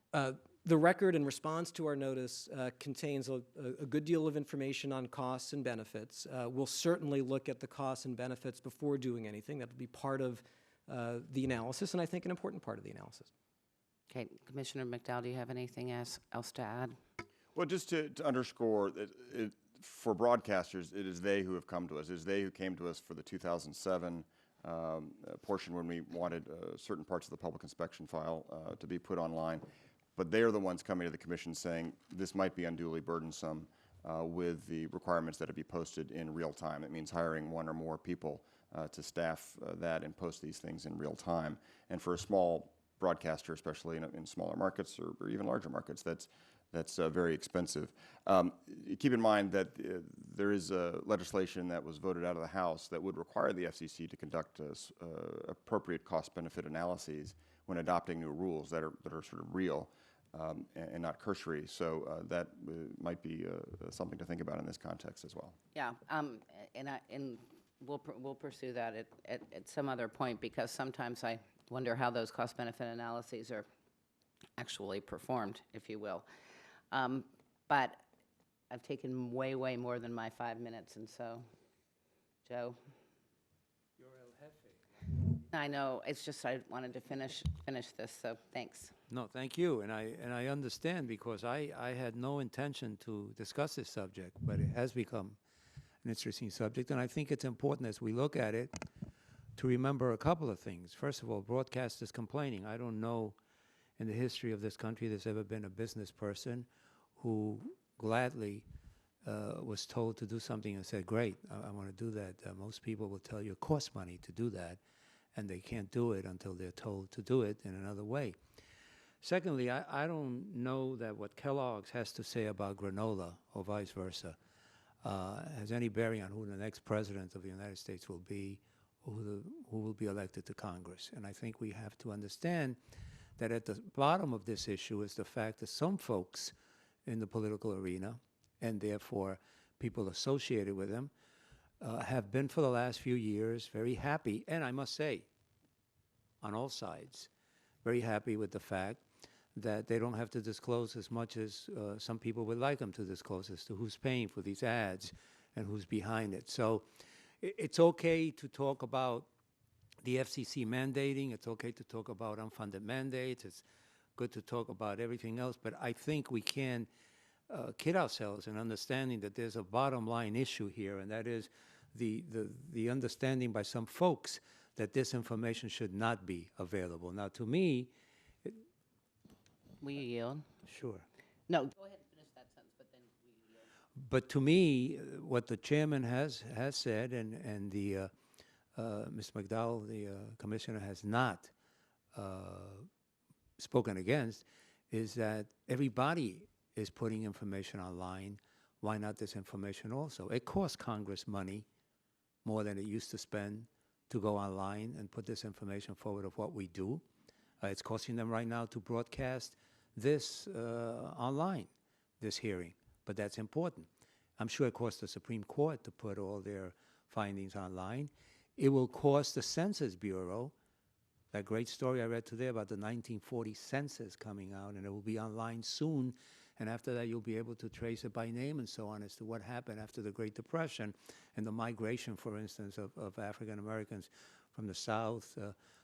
The record in response to our notice contains a good deal of information on costs and benefits. We'll certainly look at the costs and benefits before doing anything. That will be part of the analysis, and I think an important part of the analysis. Okay, Commissioner McDowell, do you have anything else to add? Well, just to underscore, for broadcasters, it is they who have come to us. It is they who came to us for the 2007 portion when we wanted certain parts of the public inspection file to be put online. But they are the ones coming to the Commission saying this might be unduly burdensome with the requirements that it be posted in real time. It means hiring one or more people to staff that and post these things in real time. And for a small broadcaster, especially in smaller markets or even larger markets, that's very expensive. Keep in mind that there is legislation that was voted out of the House that would require the FCC to conduct appropriate cost-benefit analyses when adopting new rules that are sort of real and not cursory. So that might be something to think about in this context as well. Yeah, and we'll pursue that at some other point, because sometimes I wonder how those cost-benefit analyses are actually performed, if you will. But I've taken way more than my 5 minutes, and so, Joe? You're El Jefe. I know, it's just I wanted to finish this, so thanks. No, thank you, and I understand, because I had no intention to discuss this subject, but it has become an interesting subject, and I think it's important as we look at it to remember a couple of things. First of all, broadcasters complaining. I don't know in the history of this country there's ever been a business person who gladly was told to do something and said, great, I want to do that. Most people will tell you it costs money to do that, and they can't do it until they're told to do it in another way. Secondly, I don't know that what Kellogg's has to say about granola or vice versa has any bearing on who the next president of the United States will be, or who will be elected to Congress. And I think we have to understand that at the bottom of this issue is the fact that some folks in the political arena, and therefore people associated with them, have been for the last few years very happy, and I must say, on all sides, very happy with the fact that they don't have to disclose as much as some people would like them to disclose as to who's paying for these ads and who's behind it. So it's okay to talk about the FCC mandating. It's okay to talk about unfunded mandates. It's good to talk about everything else. But I think we can kid ourselves in understanding that there's a bottom line issue here, and that is the understanding by some folks that this information should not be available. Now, to me, Will you yield? sure. No, go ahead and finish that sentence, but then will you yield? But to me, what the chairman has said, and the Ms. McDowell, the commissioner, has not spoken against, is that everybody is putting information online. Why not this information also? It costs Congress money, more than it used to spend, to go online and put this information forward of what we do. It's costing them right now to broadcast this online, this hearing, but that's important. I'm sure it costs the Supreme Court to put all their findings online. It will cost the Census Bureau That great story I read today about the 1940 census coming out, and it will be online soon. And after that, you'll be able to trace it by name and so on as to what happened after the Great Depression and the migration, for instance, of African Americans from the South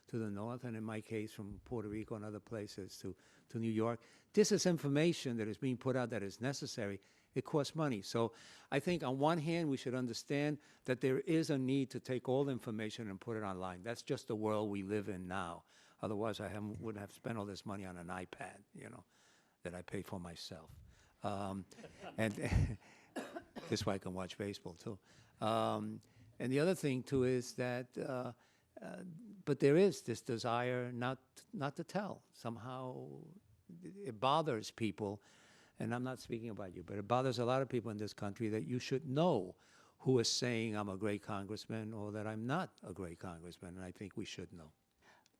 to the North, and in my case, from Puerto Rico and other places to New York. This is information that is being put out that is necessary. It costs money. So I think on one hand, we should understand that there is a need to take all the information and put it online. That's just the world we live in now. Otherwise, wouldn't have spent all this money on an iPad, that I pay for myself. And this way I can watch baseball, too. And the other thing, too, is that, but there is this desire not to tell. Somehow it bothers people. And I'm not speaking about you, but it bothers a lot of people in this country that you should know who is saying I'm a great congressman or that I'm not a great congressman, and I think we should know.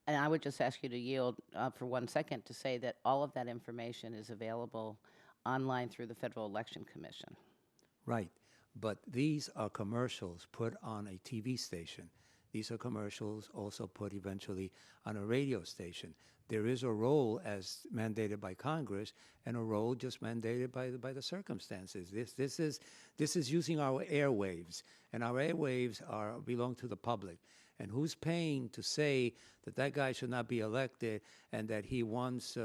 And I would just ask you to yield for 1 second to say that all of that information is available online through the Federal Election Commission. Right, but these are commercials put on a TV station. These are commercials also put eventually on a radio station. There is a role as mandated by Congress and a role just mandated by the circumstances. This is using our airwaves, and our airwaves belong to the public. And who's paying to say that guy should not be elected and that he once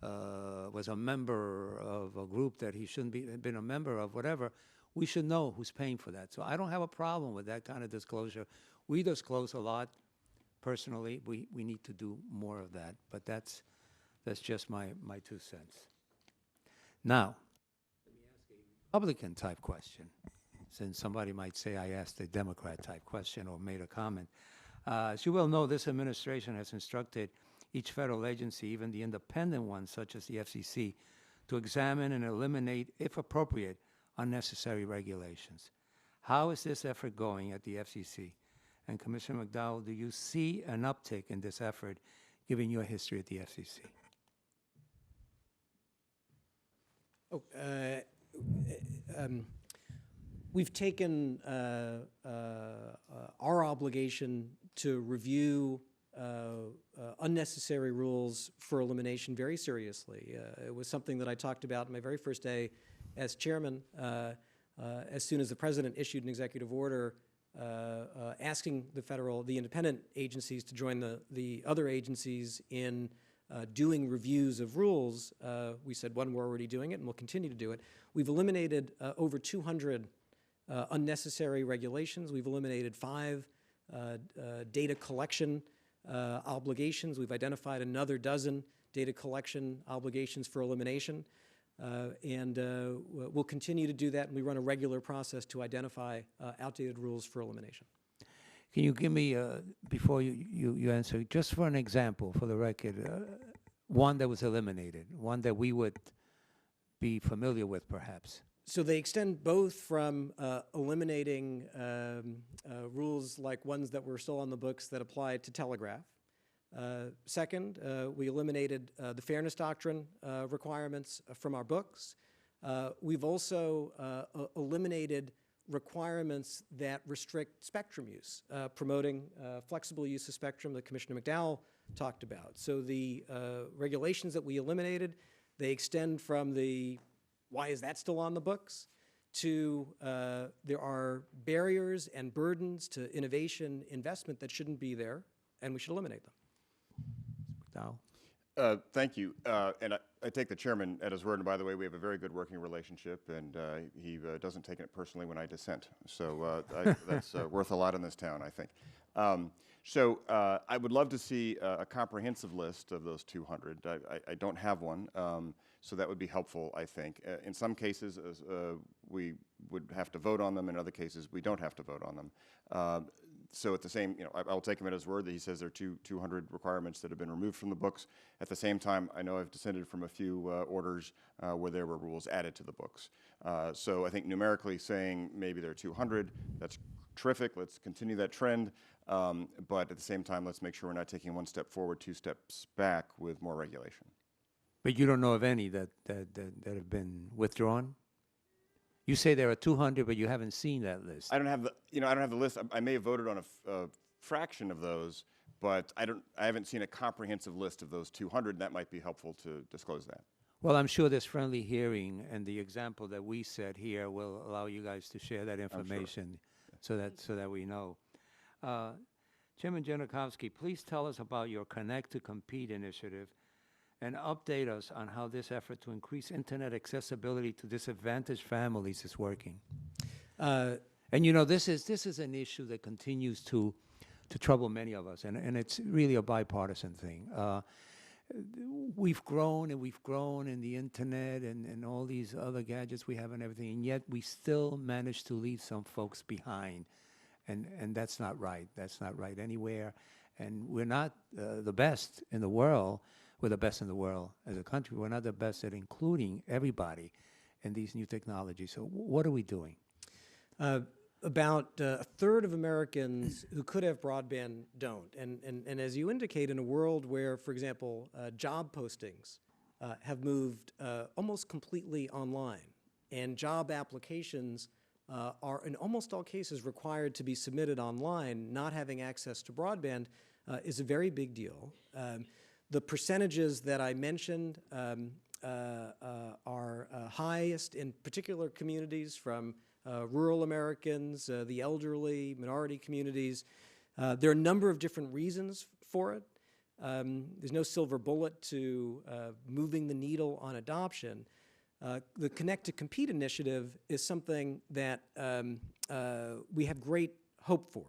was a member of a group that he shouldn't been a member of, whatever? We should know who's paying for that. So I don't have a problem with that kind of disclosure. We disclose a lot. Personally, we need to do more of that, but that's just my 2 cents. Now, let me ask a Republican-type question, since somebody might say I asked a Democrat-type question or made a comment. As you well know, this administration has instructed each federal agency, even the independent ones such as the FCC, to examine and eliminate, if appropriate, unnecessary regulations. How is this effort going at the FCC? And Commissioner McDowell, do you see an uptick in this effort, given your history at the FCC? We've taken our obligation to review unnecessary rules for elimination very seriously. It was something that I talked about in my very first day as chairman, as soon as the president issued an executive order asking the independent agencies to join the other agencies in doing reviews of rules. We said, one, we're already doing it, and we'll continue to do it. We've eliminated over 200 unnecessary regulations. We've eliminated 5 data collection obligations. We've identified another dozen data collection obligations for elimination. And we'll continue to do that, and we run a regular process to identify outdated rules for elimination. Can you give me, before you answer, just for an example, for the record, one that was eliminated, one that we would be familiar with, perhaps? So they extend both from eliminating rules like ones that were still on the books that apply to telegraph. Second, we eliminated the fairness doctrine requirements from our books. We've also eliminated requirements that restrict spectrum use, promoting flexible use of spectrum that Commissioner McDowell talked about. So the regulations that we eliminated, they extend from the why is that still on the books to there are barriers and burdens to innovation investment that shouldn't be there, and we should eliminate them. McDowell? Thank you. And I take the chairman at his word. And by the way, we have a very good working relationship, and he doesn't take it personally when I dissent. So that's worth a lot in this town, I think. So I would love to see a comprehensive list of those 200. I don't have one, so that would be helpful, I think. In some cases, we would have to vote on them. In other cases, we don't have to vote on them. So at the same, I'll take him at his word that he says there are 200 requirements that have been removed from the books. At the same time, I know I've dissented from a few orders where there were rules added to the books. So I think numerically saying maybe there are 200, that's terrific. Let's continue that trend. But at the same time, let's make sure we're not taking 1 step forward, 2 steps back with more regulation. But you don't know of any that have been withdrawn? You say there are 200, but you haven't seen that list. I don't have the, I don't have the list. I may have voted on a fraction of those, but I haven't seen a comprehensive list of those 200. That might be helpful to disclose that. Well, I'm sure this friendly hearing and the example that we set here will allow you guys to share that information so that we know. Chairman Janikowski, please tell us about your Connect to Compete initiative and update us on how this effort to increase internet accessibility to disadvantaged families is working. And you know, this is an issue that continues to trouble many of us, and it's really a bipartisan thing. We've grown and we've grown in the internet and all these other gadgets we have and everything, and yet we still manage to leave some folks behind. And that's not right. That's not right anywhere. And we're not the best in the world. We're the best in the world as a country. We're not the best at including everybody in these new technologies. So what are we doing? About a third of Americans who could have broadband don't. And as you indicate, in a world where, for example, job postings have moved almost completely online, and job applications are in almost all cases required to be submitted online, not having access to broadband is a very big deal. The percentages that I mentioned are highest in particular communities, from rural Americans, the elderly, minority communities. There are a number of different reasons for it. There's no silver bullet to moving the needle on adoption. The Connect to Compete initiative is something that we have great hope for.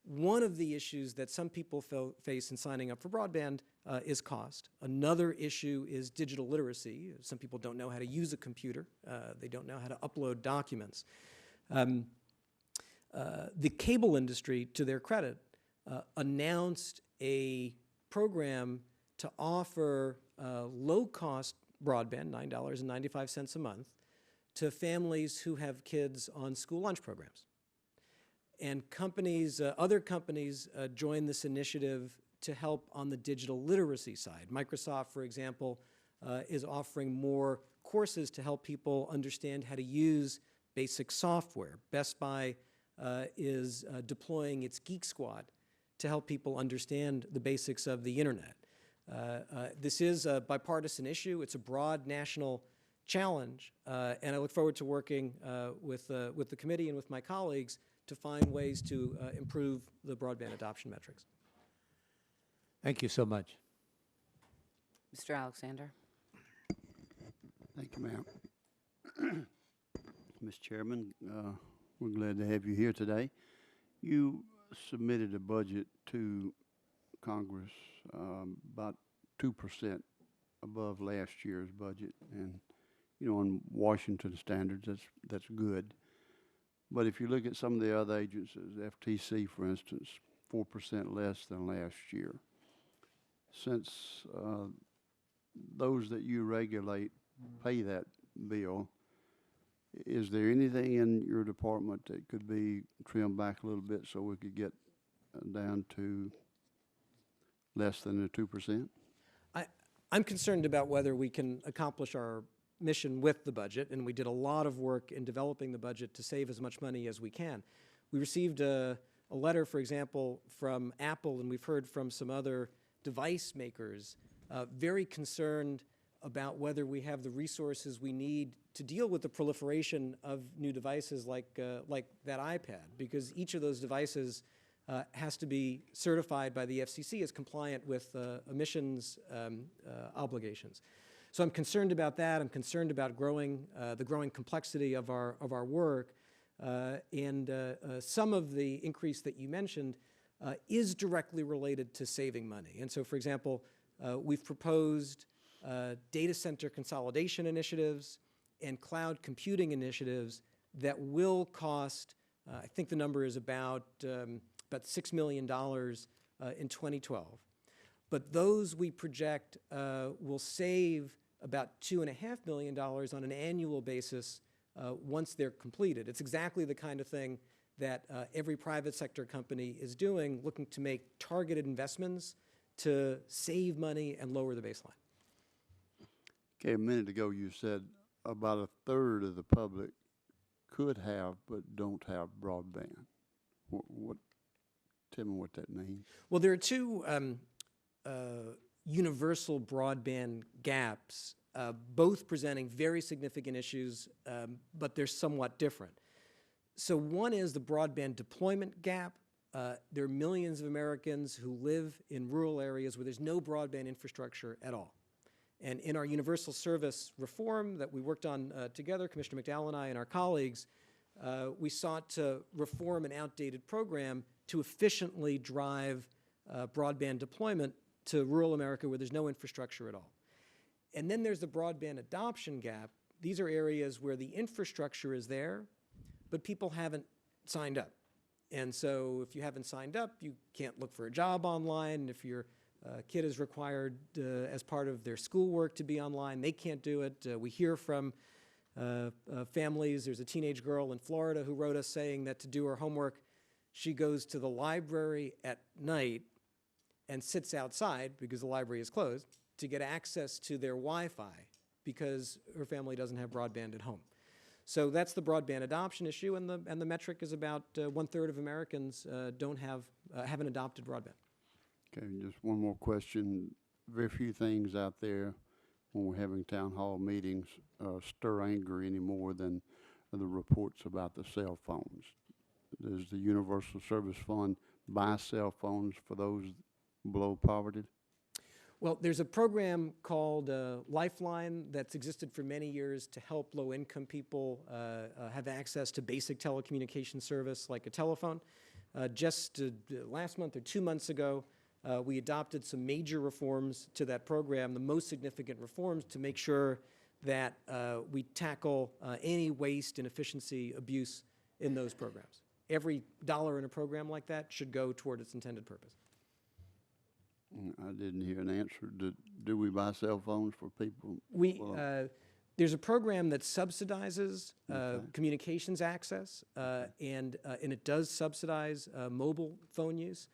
One of the issues that some people face in signing up for broadband is cost. Another issue is digital literacy. Some people don't know how to use a computer. They don't know how to upload documents. The cable industry, to their credit, announced a program to offer low-cost broadband, $9.95 a month, to families who have kids on school lunch programs. And companies, other companies joined this initiative to help on the digital literacy side. Microsoft, for example, is offering more courses to help people understand how to use basic software. Best Buy is deploying its Geek Squad to help people understand the basics of the internet. This is a bipartisan issue. It's a broad national challenge, and I look forward to working with the committee and with my colleagues to find ways to improve the broadband adoption metrics. Thank you so much. Mr. Alexander. Thank you, ma'am. Mr. Chairman, we're glad to have you here today. You submitted a budget to Congress about 2% above last year's budget, and you know, on Washington standards, that's good. But if you look at some of the other agencies, FTC, for instance, 4% less than last year. Since those that you regulate pay that bill, is there anything in your department that could be trimmed back a little bit so we could get down to less than the 2%? I'm concerned about whether we can accomplish our mission with the budget, and we did a lot of work in developing the budget to save as much money as we can. We received a letter, for example, from Apple, and we've heard from some other device makers, very concerned about whether we have the resources we need to deal with the proliferation of new devices like that iPad, because each of those devices has to be certified by the FCC as compliant with emissions obligations. So I'm concerned about that. I'm concerned about the growing complexity of our work, and some of the increase that you mentioned is directly related to saving money. And so, for example, we've proposed data center consolidation initiatives and cloud computing initiatives that will cost, I think the number is about $6 million in 2012. But those we project will save about $2.5 million on an annual basis once they're completed. It's exactly the kind of thing that every private sector company is doing, looking to make targeted investments to save money and lower the baseline. Okay, a minute ago you said about a third of the public could have but don't have broadband. tell me what that means. Well, there are two universal broadband gaps, both presenting very significant issues, but they're somewhat different. So one is the broadband deployment gap. There are millions of Americans who live in rural areas where there's no broadband infrastructure at all. And in our universal service reform that we worked on together, Commissioner McDowell and I and our colleagues, we sought to reform an outdated program to efficiently drive broadband deployment to rural America where there's no infrastructure at all. And then there's the broadband adoption gap. These are areas where the infrastructure is there, but people haven't signed up. And so if you haven't signed up, you can't look for a job online. If your kid is required as part of their schoolwork to be online, they can't do it. We hear from families. There's a teenage girl in Florida who wrote us saying that to do her homework, she goes to the library at night and sits outside because the library is closed to get access to their Wi-Fi because her family doesn't have broadband at home. So that's the broadband adoption issue, and the metric is about 1/3 of Americans haven't adopted broadband. Okay, just one more question. Very few things out there when we're having town hall meetings stir anger any more than the reports about the cell phones. Does the Universal Service Fund buy cell phones for those below poverty? Well, there's a program called Lifeline that's existed for many years to help low-income people have access to basic telecommunication service like a telephone. Just last month or 2 months ago, we adopted some major reforms to that program, the most significant reforms to make sure that we tackle any waste, inefficiency, abuse in those programs. Every dollar in a program like that should go toward its intended purpose. I didn't hear an answer. Do we buy cell phones for people? There's a program that subsidizes communications access, and it does subsidize mobile phone use.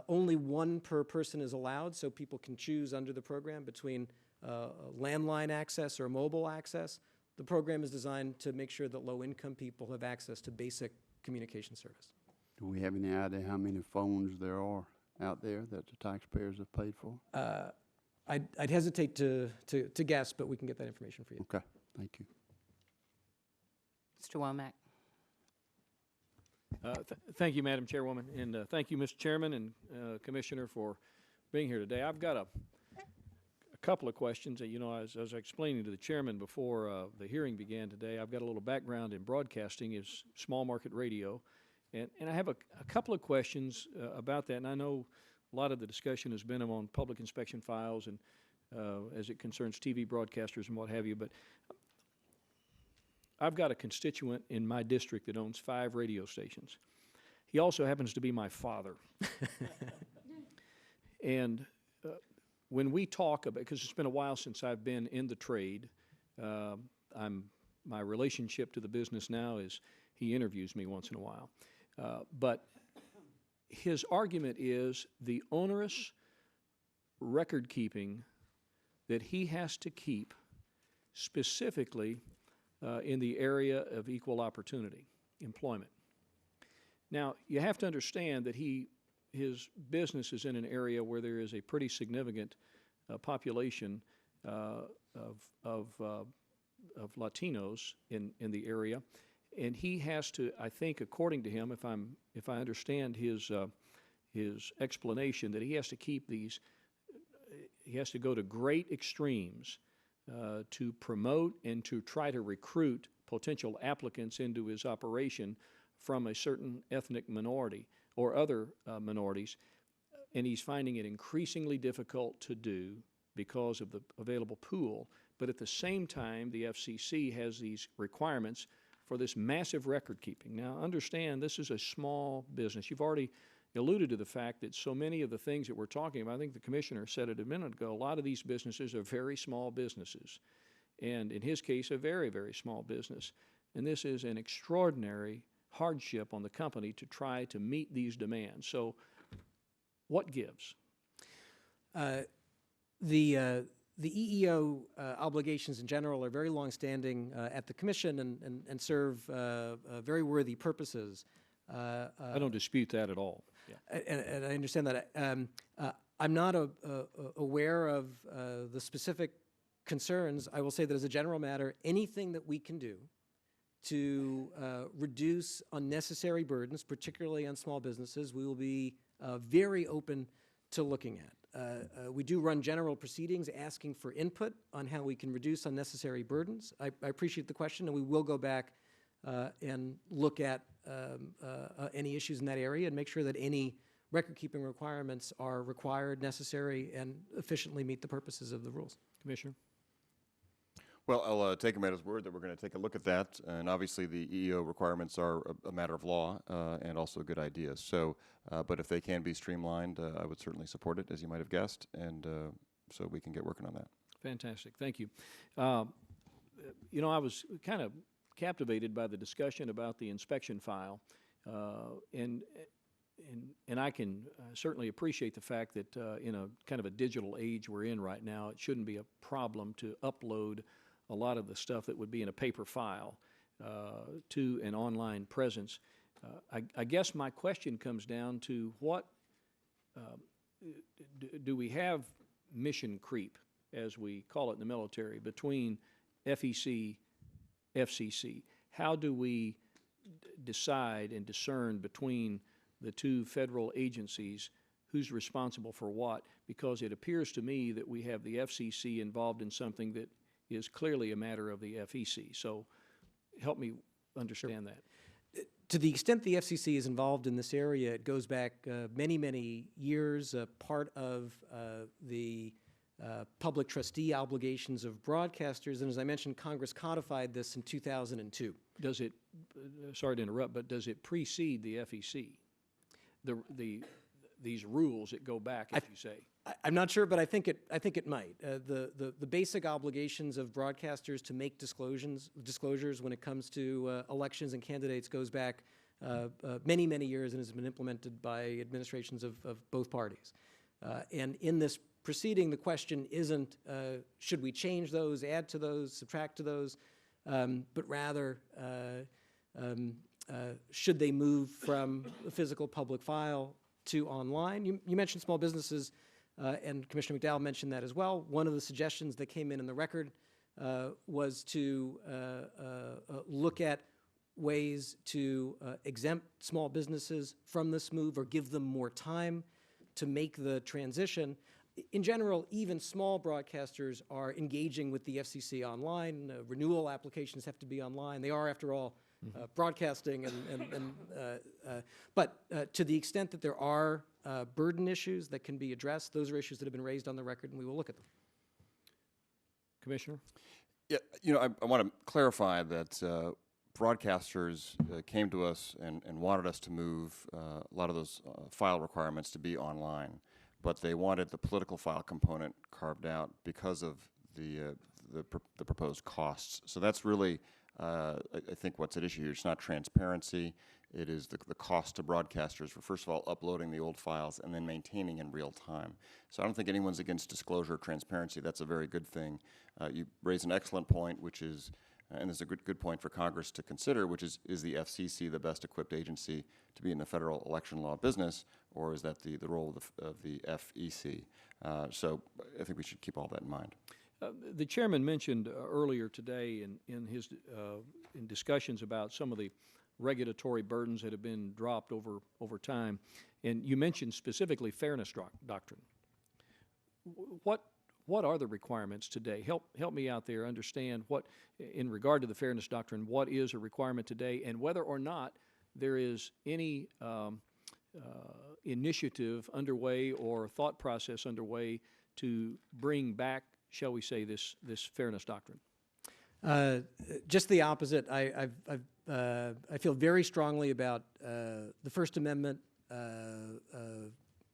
Only one per person is allowed, so people can choose under the program between landline access or mobile access. The program is designed to make sure that low-income people have access to basic communication service. Do we have any idea how many phones there are out there that the taxpayers have paid for? I'd hesitate to guess, but we can get that information for you. Okay, thank you. Mr. Womack. Thank you, Madam Chairwoman, and thank you, Mr. Chairman and Commissioner, for being here today. I've got a couple of questions. As I was explaining to the chairman before the hearing began today, I've got a little background in broadcasting, is small market radio, and I have a couple of questions about that. And I know a lot of the discussion has been on public inspection files and as it concerns TV broadcasters and what have you, but I've got a constituent in my district that owns 5 radio stations. He also happens to be my father. And when we talk about, because it's been a while since I've been in the trade, my relationship to the business now is he interviews me once in a while. But his argument is the onerous record keeping that he has to keep specifically in the area of equal opportunity employment. Now, you have to understand that his business is in an area where there is a pretty significant population of Latinos in the area, and he has to, I think, according to him, if I understand his explanation, that he has to keep these, he has to go to great extremes to promote and to try to recruit potential applicants into his operation from a certain ethnic minority or other minorities, and he's finding it increasingly difficult to do because of the available pool. But at the same time, the FCC has these requirements for this massive record keeping. Now, understand, this is a small business. You've already alluded to the fact that so many of the things that we're talking about, I think the Commissioner said it a minute ago, a lot of these businesses are very small businesses. And in his case, a very, very small business. And this is an extraordinary hardship on the company to try to meet these demands. So what gives? The EEO obligations in general are very long-standing at the Commission and serve very worthy purposes. I don't dispute that at all. And I understand that. I'm not aware of the specific concerns. I will say that as a general matter, anything that we can do to reduce unnecessary burdens, particularly on small businesses, we will be very open to looking at. We do run general proceedings asking for input on how we can reduce unnecessary burdens. I appreciate the question, and we will go back and look at any issues in that area and make sure that any record-keeping requirements are required, necessary, and efficiently meet the purposes of the rules. Commissioner? Well, I'll take him at his word that we're going to take a look at that, and obviously the EEO requirements are a matter of law and also a good idea. So, but if they can be streamlined, I would certainly support it, as you might have guessed, and so we can get working on that. Fantastic. Thank you. You know, I was kind of captivated by the discussion about the inspection file, and I can certainly appreciate the fact that in a kind of a digital age we're in right now, it shouldn't be a problem to upload a lot of the stuff that would be in a paper file to an online presence. I guess my question comes down to what do we have mission creep, as we call it in the military, between FEC, FCC? How do we decide and discern between the two federal agencies who's responsible for what? Because it appears to me that we have the FCC involved in something that is clearly a matter of the FEC. So help me understand that. To the extent the FCC is involved in this area, it goes back many, many years, part of the public trustee obligations of broadcasters. And as I mentioned, Congress codified this in 2002. Does it, sorry to interrupt, but does it precede the FEC? These rules that go back, as you say? I'm not sure, but I think it might. The basic obligations of broadcasters to make disclosures when it comes to elections and candidates goes back many, many years and has been implemented by administrations of both parties. And in this proceeding, the question isn't should we change those, add to those, subtract to those, but rather should they move from a physical public file to online? You mentioned small businesses. And Commissioner McDowell mentioned that as well. One of the suggestions that came in the record was to look at ways to exempt small businesses from this move or give them more time to make the transition. In general, even small broadcasters are engaging with the FCC online. Renewal applications have to be online. They are, after all, broadcasting. But to the extent that there are burden issues that can be addressed, those are issues that have been raised on the record, and we will look at them. Commissioner? Yeah, you know, I want to clarify that broadcasters came to us and wanted us to move a lot of those file requirements to be online, but they wanted the political file component carved out because of the proposed costs. So that's really, I think, what's at issue here. It's not transparency. It is the cost to broadcasters for, first of all, uploading the old files and then maintaining in real time. So I don't think anyone's against disclosure or transparency. That's a very good thing. You raise an excellent point, which is, and it's a good point for Congress to consider, which is the FCC the best equipped agency to be in the federal election law business, or is that the role of the FEC? So I think we should keep all that in mind. The chairman mentioned earlier today in his in discussions about some of the regulatory burdens that have been dropped over time, and you mentioned specifically fairness doctrine. What are the requirements today? Help me out there understand what, in regard to the fairness doctrine, what is a requirement today, and whether or not there is any initiative underway or thought process underway to bring back, shall we say, this fairness doctrine? Just the opposite. I feel very strongly about the First Amendment,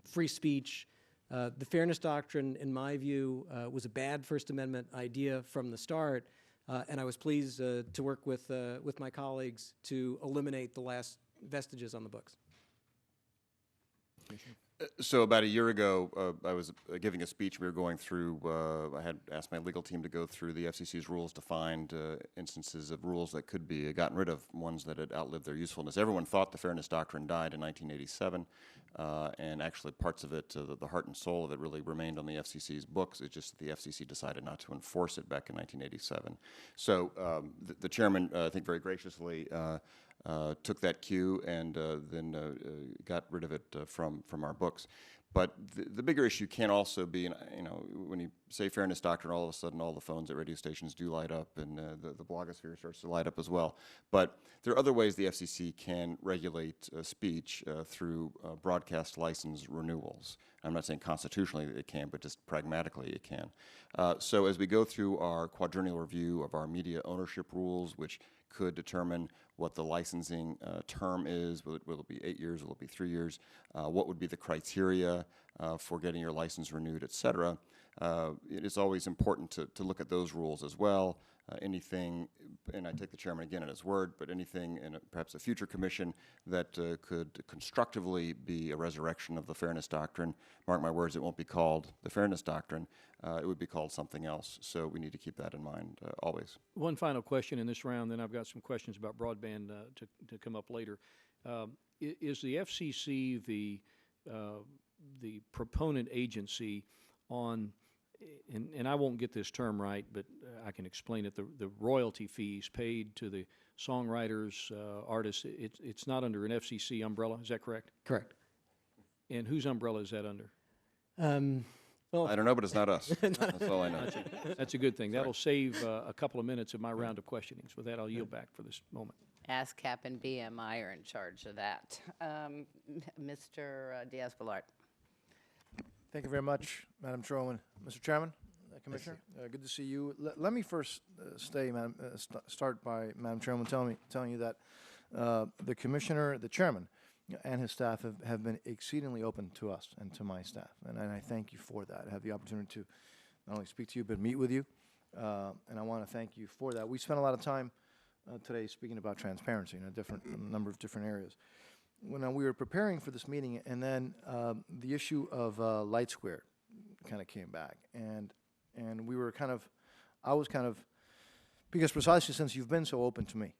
free speech. The fairness doctrine, in my view, was a bad First Amendment idea from the start, and I was pleased to work with my colleagues to eliminate the last vestiges on the books. So about a year ago, I was giving a speech. We were going through, I had asked my legal team to go through the FCC's rules to find instances of rules that could be gotten rid of, ones that had outlived their usefulness. Everyone thought the Fairness Doctrine died in 1987, and actually parts of it, the heart and soul of it, really remained on the FCC's books. It's just that the FCC decided not to enforce it back in 1987. So the chairman, I think very graciously, took that cue and then got rid of it from our books. But the bigger issue can also be, and, you know, when you say Fairness Doctrine, all of a sudden all the phones at radio stations do light up, and the blogosphere starts to light up as well. But there are other ways the FCC can regulate speech through broadcast license renewals. I'm not saying constitutionally it can, but just pragmatically it can. So as we go through our quadrennial review of our media ownership rules, which could determine what the licensing term is. Will it be 8 years? Will it be 3 years? What would be the criteria for getting your license renewed, et cetera? It is always important to look at those rules as well. Anything, and I take the chairman again at his word, but anything in perhaps a future commission that could constructively be a resurrection of the Fairness Doctrine, mark my words, it won't be called the Fairness Doctrine. It would be called something else. So we need to keep that in mind always. One final question in this round, then I've got some questions about broadband to come up later. Is the FCC the proponent agency on, and I won't get this term right, but I can explain it, the royalty fees paid to the songwriters, artists, it's not under an FCC umbrella, is that correct? Correct. And whose umbrella is that under? Well, I don't know, but it's not us. That's all I know. That's a good thing. That'll save a couple of minutes of my round of questionings. With that, I'll yield back for this moment. ASCAP and BMI are in charge of that. Mr. Diaz-Balart. Thank you very much, Madam Chairwoman. Mr. Chairman, Commissioner, good to see you. Let me first start by, Madam Chairwoman, telling you that the Commissioner, the Chairman, and his staff have been exceedingly open to us and to my staff, and I thank you for that. I have the opportunity to not only speak to you, but meet with you, and I want to thank you for that. We spent a lot of time today speaking about transparency in a number of different areas. When we were preparing for this meeting, and then the issue of Light Square kind of came back, and we were I was because precisely since you've been so open to me,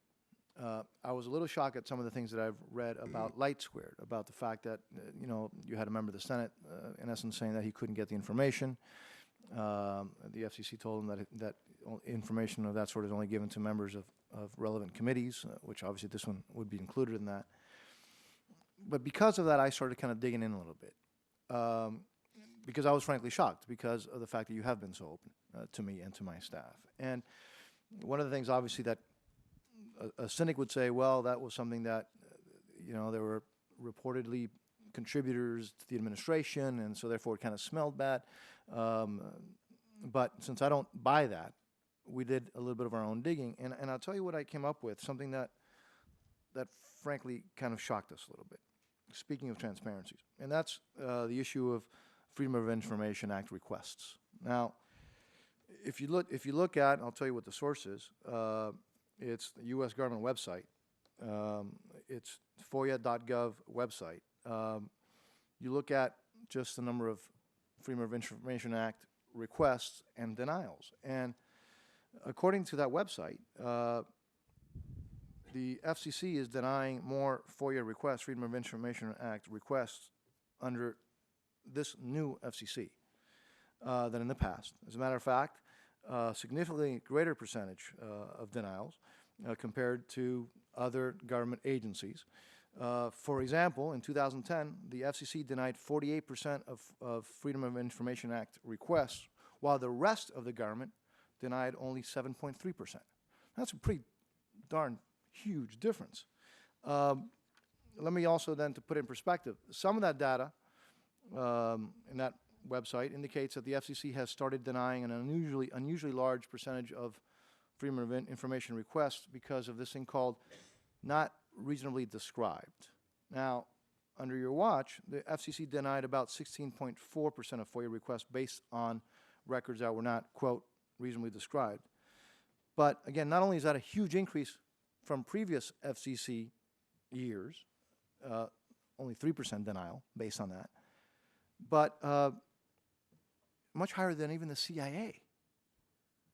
I was a little shocked at some of the things that I've read about Light Squared, about the fact that, you had a member of the Senate, in essence, saying that he couldn't get the information. The FCC told him that information of that sort is only given to members of relevant committees, which obviously this one would be included in that. But because of that, I started kind of digging in a little bit, because I was frankly shocked because of the fact that you have been so open to me and to my staff. And one of the things, obviously, that a cynic would say, well, that was something that, there were reportedly contributors to the administration, and so therefore it kind of smelled bad. But since I don't buy that, we did a little bit of our own digging, and I'll tell you what I came up with, something that frankly kind of shocked us a little bit, speaking of transparencies, and that's the issue of Freedom of Information Act requests. Now, if you look at, I'll tell you what the source is, it's the U.S. government website. It's FOIA.gov website. You look at just the number of Freedom of Information Act requests and denials. And according to that website, the FCC is denying more FOIA requests, Freedom of Information Act requests, under this new FCC than in the past. As a matter of fact, a significantly greater percentage of denials compared to other government agencies. For example, in 2010, the FCC denied 48% of Freedom of Information Act requests, while the rest of the government denied only 7.3%. That's a pretty darn huge difference. Let me also then, to put it in perspective, some of that data in that website indicates that the FCC has started denying an unusually large percentage of Freedom of Information requests because of this thing called not reasonably described. Now, under your watch, the FCC denied about 16.4% of FOIA requests based on records that were not, quote, reasonably described. But again, not only is that a huge increase from previous FCC years, only 3% denial based on that, but much higher than even the CIA,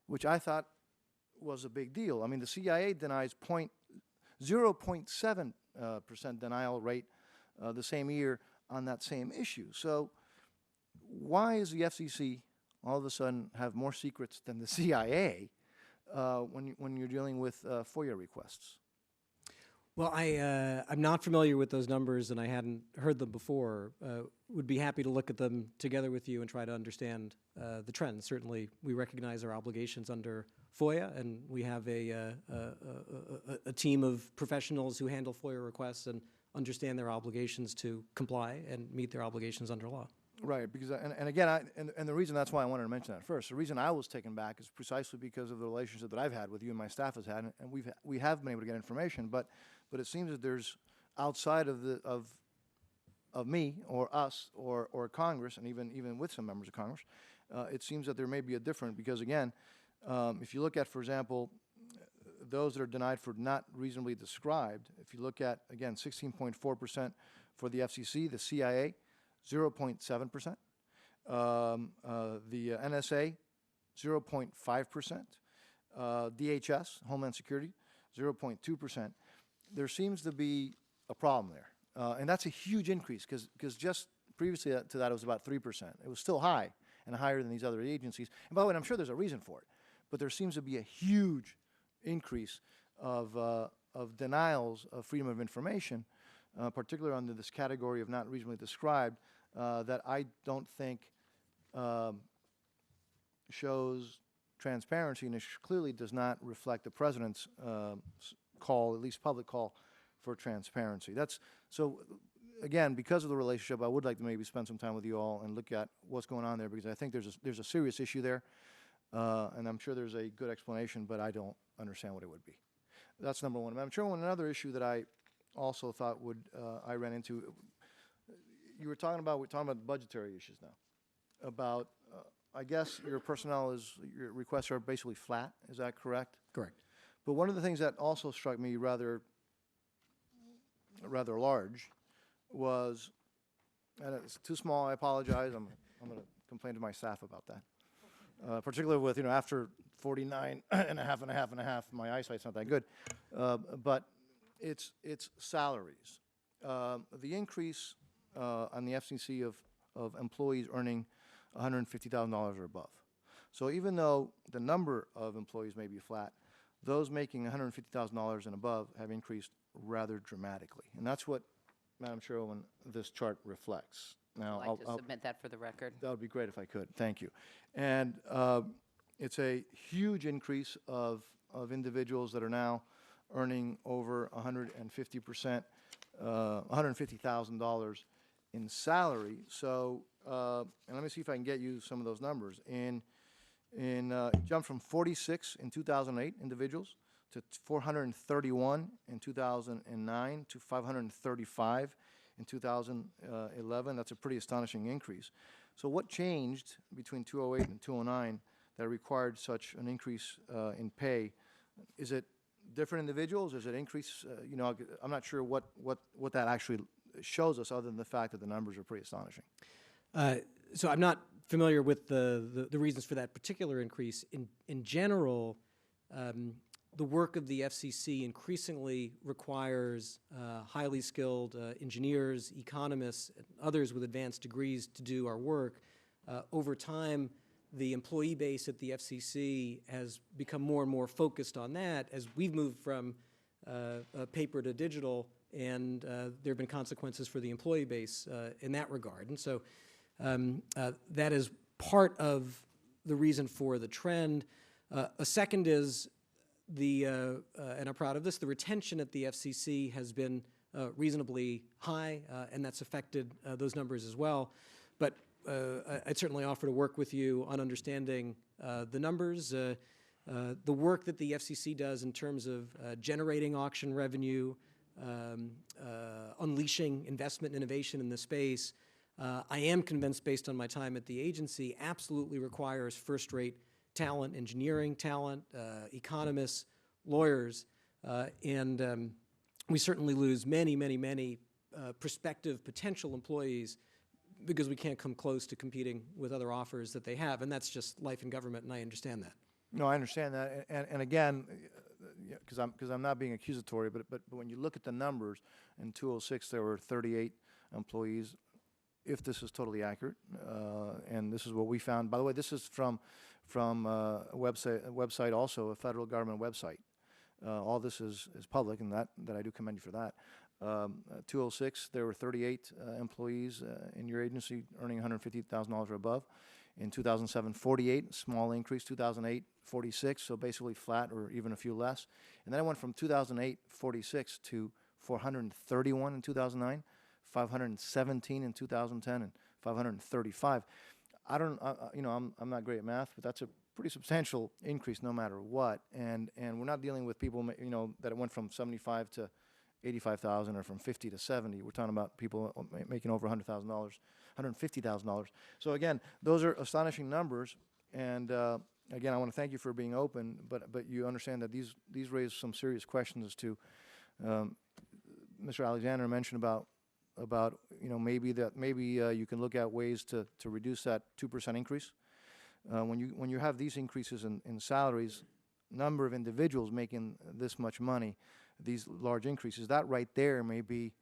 which I thought was a big deal. I mean, the CIA denies 0.7% denial rate the same year on that same issue. So why is the FCC all of a sudden have more secrets than the CIA when you're dealing with FOIA requests? Well, I'm not familiar with those numbers, and I hadn't heard them before. Would be happy to look at them together with you and try to understand the trends. Certainly, we recognize our obligations under FOIA, and we have a team of professionals who handle FOIA requests and understand their obligations to comply and meet their obligations under law. Right, because and again, and the reason that's why I wanted to mention that first. The reason I was taken back is precisely because of the relationship that I've had with you and my staff has had, and we have been able to get information, but it seems that there's outside of me or us or Congress, and even with some members of Congress, it seems that there may be a difference because again, if you look at, for example, those that are denied for not reasonably described, if you look at again 16.4% for the FCC, the CIA. 0.7%. The NSA, 0.5%. DHS, Homeland Security, 0.2%. There seems to be a problem there. And that's a huge increase because just previously to that it was about 3%. It was still high and higher than these other agencies. And by the way, I'm sure there's a reason for it. But there seems to be a huge increase of denials of freedom of information, particularly under this category of not reasonably described, that I don't think shows transparency, and it clearly does not reflect the President's call, at least public call, for transparency. That's so. Again, because of the relationship, I would like to maybe spend some time with you all and look at what's going on there, because I think there's a serious issue there, and I'm sure there's a good explanation, but I don't understand what it would be. That's number one. Madam Chairwoman, another issue that I also thought I ran into. We're talking about budgetary issues now. About, I guess your requests are basically flat. Is that correct? Correct. But one of the things that also struck me rather large was, and it's too small. I apologize. I'm going to complain to my staff about that. Particularly with after 49 and a half, my eyesight's not that good. But it's salaries. The increase on the FCC of employees earning $150,000 or above. So even though the number of employees may be flat, those making $150,000 and above have increased rather dramatically. And that's what, Madam Chairwoman, this chart reflects. Now, I'd like to submit that for the record. That would be great if I could. Thank you. And it's a huge increase of individuals that are now earning over 150%, $150,000 in salary. So, and let me see if I can get you some of those numbers. It jumped from 46 in 2008 individuals to 431 in 2009 to 535 in 2011. That's a pretty astonishing increase. So what changed between 2008 and 2009 that required such an increase in pay? Is it different individuals? Is it increase? I'm not sure what that actually shows us, other than the fact that the numbers are pretty astonishing. So I'm not familiar with the reasons for that particular increase. In general, the work of the FCC increasingly requires highly skilled engineers, economists, and others with advanced degrees to do our work. Over time, the employee base at the FCC has become more and more focused on that as we've moved from paper to digital, and there have been consequences for the employee base in that regard. And so that is part of the reason for the trend. A second is and I'm proud of this, the retention at the FCC has been reasonably high, and that's affected those numbers as well. But I'd certainly offer to work with you on understanding the numbers. The work that the FCC does in terms of generating auction revenue, unleashing investment and innovation in the space, I am convinced, based on my time at the agency, absolutely requires first-rate talent, engineering talent, economists, lawyers, and we certainly lose many prospective potential employees because we can't come close to competing with other offers that they have, and that's just life in government, and I understand that. No, I understand that, and again, because I'm not being accusatory, but when you look at the numbers, in 2006 there were 38 employees. If this is totally accurate, and this is what we found. By the way, this is from a website also, a federal government website. All this is public, and that I do commend you for that. 2006, there were 38 employees in your agency earning $150,000 or above. In 2007, 48, small increase. 2008, 46, so basically flat or even a few less. And then I went from 2008, 46 to 431 in 2009, 517 in 2010, and 535. I'm not great at math, but that's a pretty substantial increase no matter what. And we're not dealing with people, that it went from 75 to 85,000 or from 50 to 70. We're talking about people making over $100,000, $150,000. So again, those are astonishing numbers. And again, I want to thank you for being open, but you understand that these raise some serious questions as to, Mr. Alexander mentioned about maybe you can look at ways to reduce that 2% increase. When you have these increases in salaries, number of individuals making this much money, these large increases, that right there may be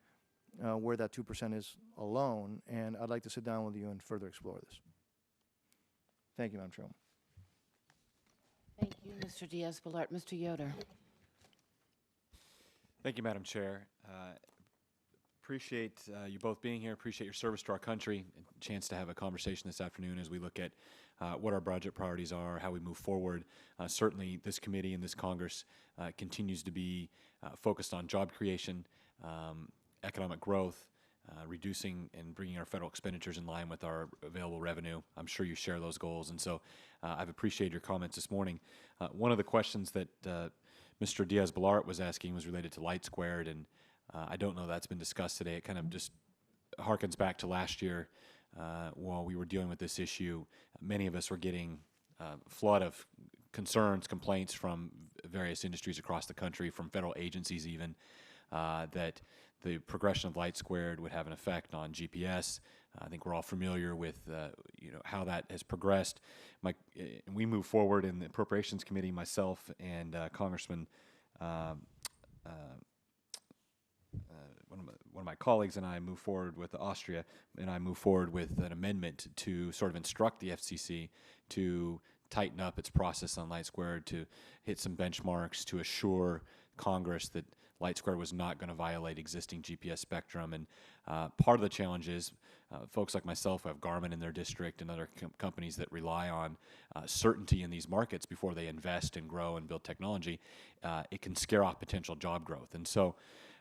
where that 2% is alone, and I'd like to sit down with you and further explore this. Thank you, Madam Chairman. Thank you, Mr. Diaz-Balart. Mr. Yoder. Thank you, Madam Chair. Appreciate you both being here. Appreciate your service to our country. A chance to have a conversation this afternoon as we look at what our budget priorities are, how we move forward. Certainly, this committee and this Congress continues to be focused on job creation, economic growth, reducing and bringing our federal expenditures in line with our available revenue. I'm sure you share those goals, and so I've appreciated your comments this morning. One of the questions that Mr. Diaz-Balart was asking was related to Light Squared, and I don't know that's been discussed today. It kind of just harkens back to last year while we were dealing with this issue. Many of us were getting a flood of concerns, complaints from various industries across the country, from federal agencies even, that the progression of Light Squared would have an effect on GPS. I think we're all familiar with how that has progressed. We moved forward in the Appropriations Committee, myself and Congressman one of my colleagues and I moved forward with Austria, and I moved forward with an amendment to sort of instruct the FCC to tighten up its process on Light Squared, to hit some benchmarks, to assure Congress that Light Squared was not going to violate existing GPS spectrum. And part of the challenge is folks like myself who have Garmin in their district and other companies that rely on certainty in these markets before they invest and grow and build technology. It can scare off potential job growth. And so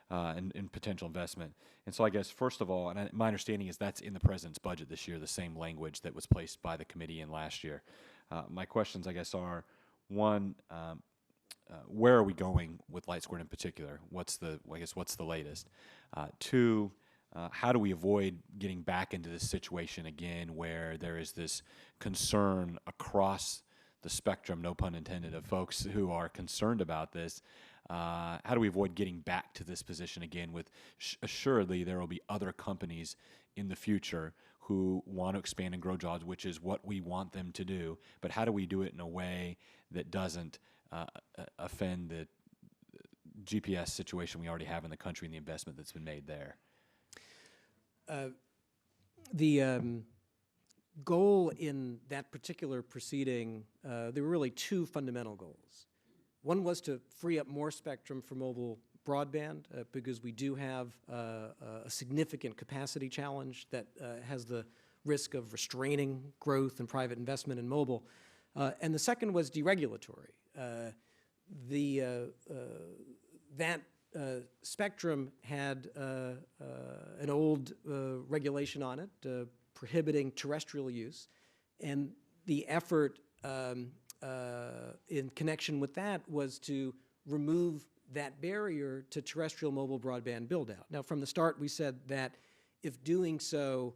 and potential investment. And so I guess, first of all, and my understanding is that's in the President's budget this year, the same language that was placed by the committee in last year. My questions, I guess, are, one, where are we going with Light Squared in particular? What's the latest? Two, how do we avoid getting back into this situation again where there is this concern across the spectrum, no pun intended, of folks who are concerned about this? How do we avoid getting back to this position again with assuredly there will be other companies in the future who want to expand and grow jobs, which is what we want them to do, but how do we do it in a way that doesn't offend the GPS situation we already have in the country and the investment that's been made there? The goal in that particular proceeding, there were really two fundamental goals. One was to free up more spectrum for mobile broadband because we do have a significant capacity challenge that has the risk of restraining growth and private investment in mobile. And the second was deregulatory. That spectrum had an old regulation on it prohibiting terrestrial use, and the effort in connection with that was to remove that barrier to terrestrial mobile broadband build-out. Now, from the start, we said that if doing so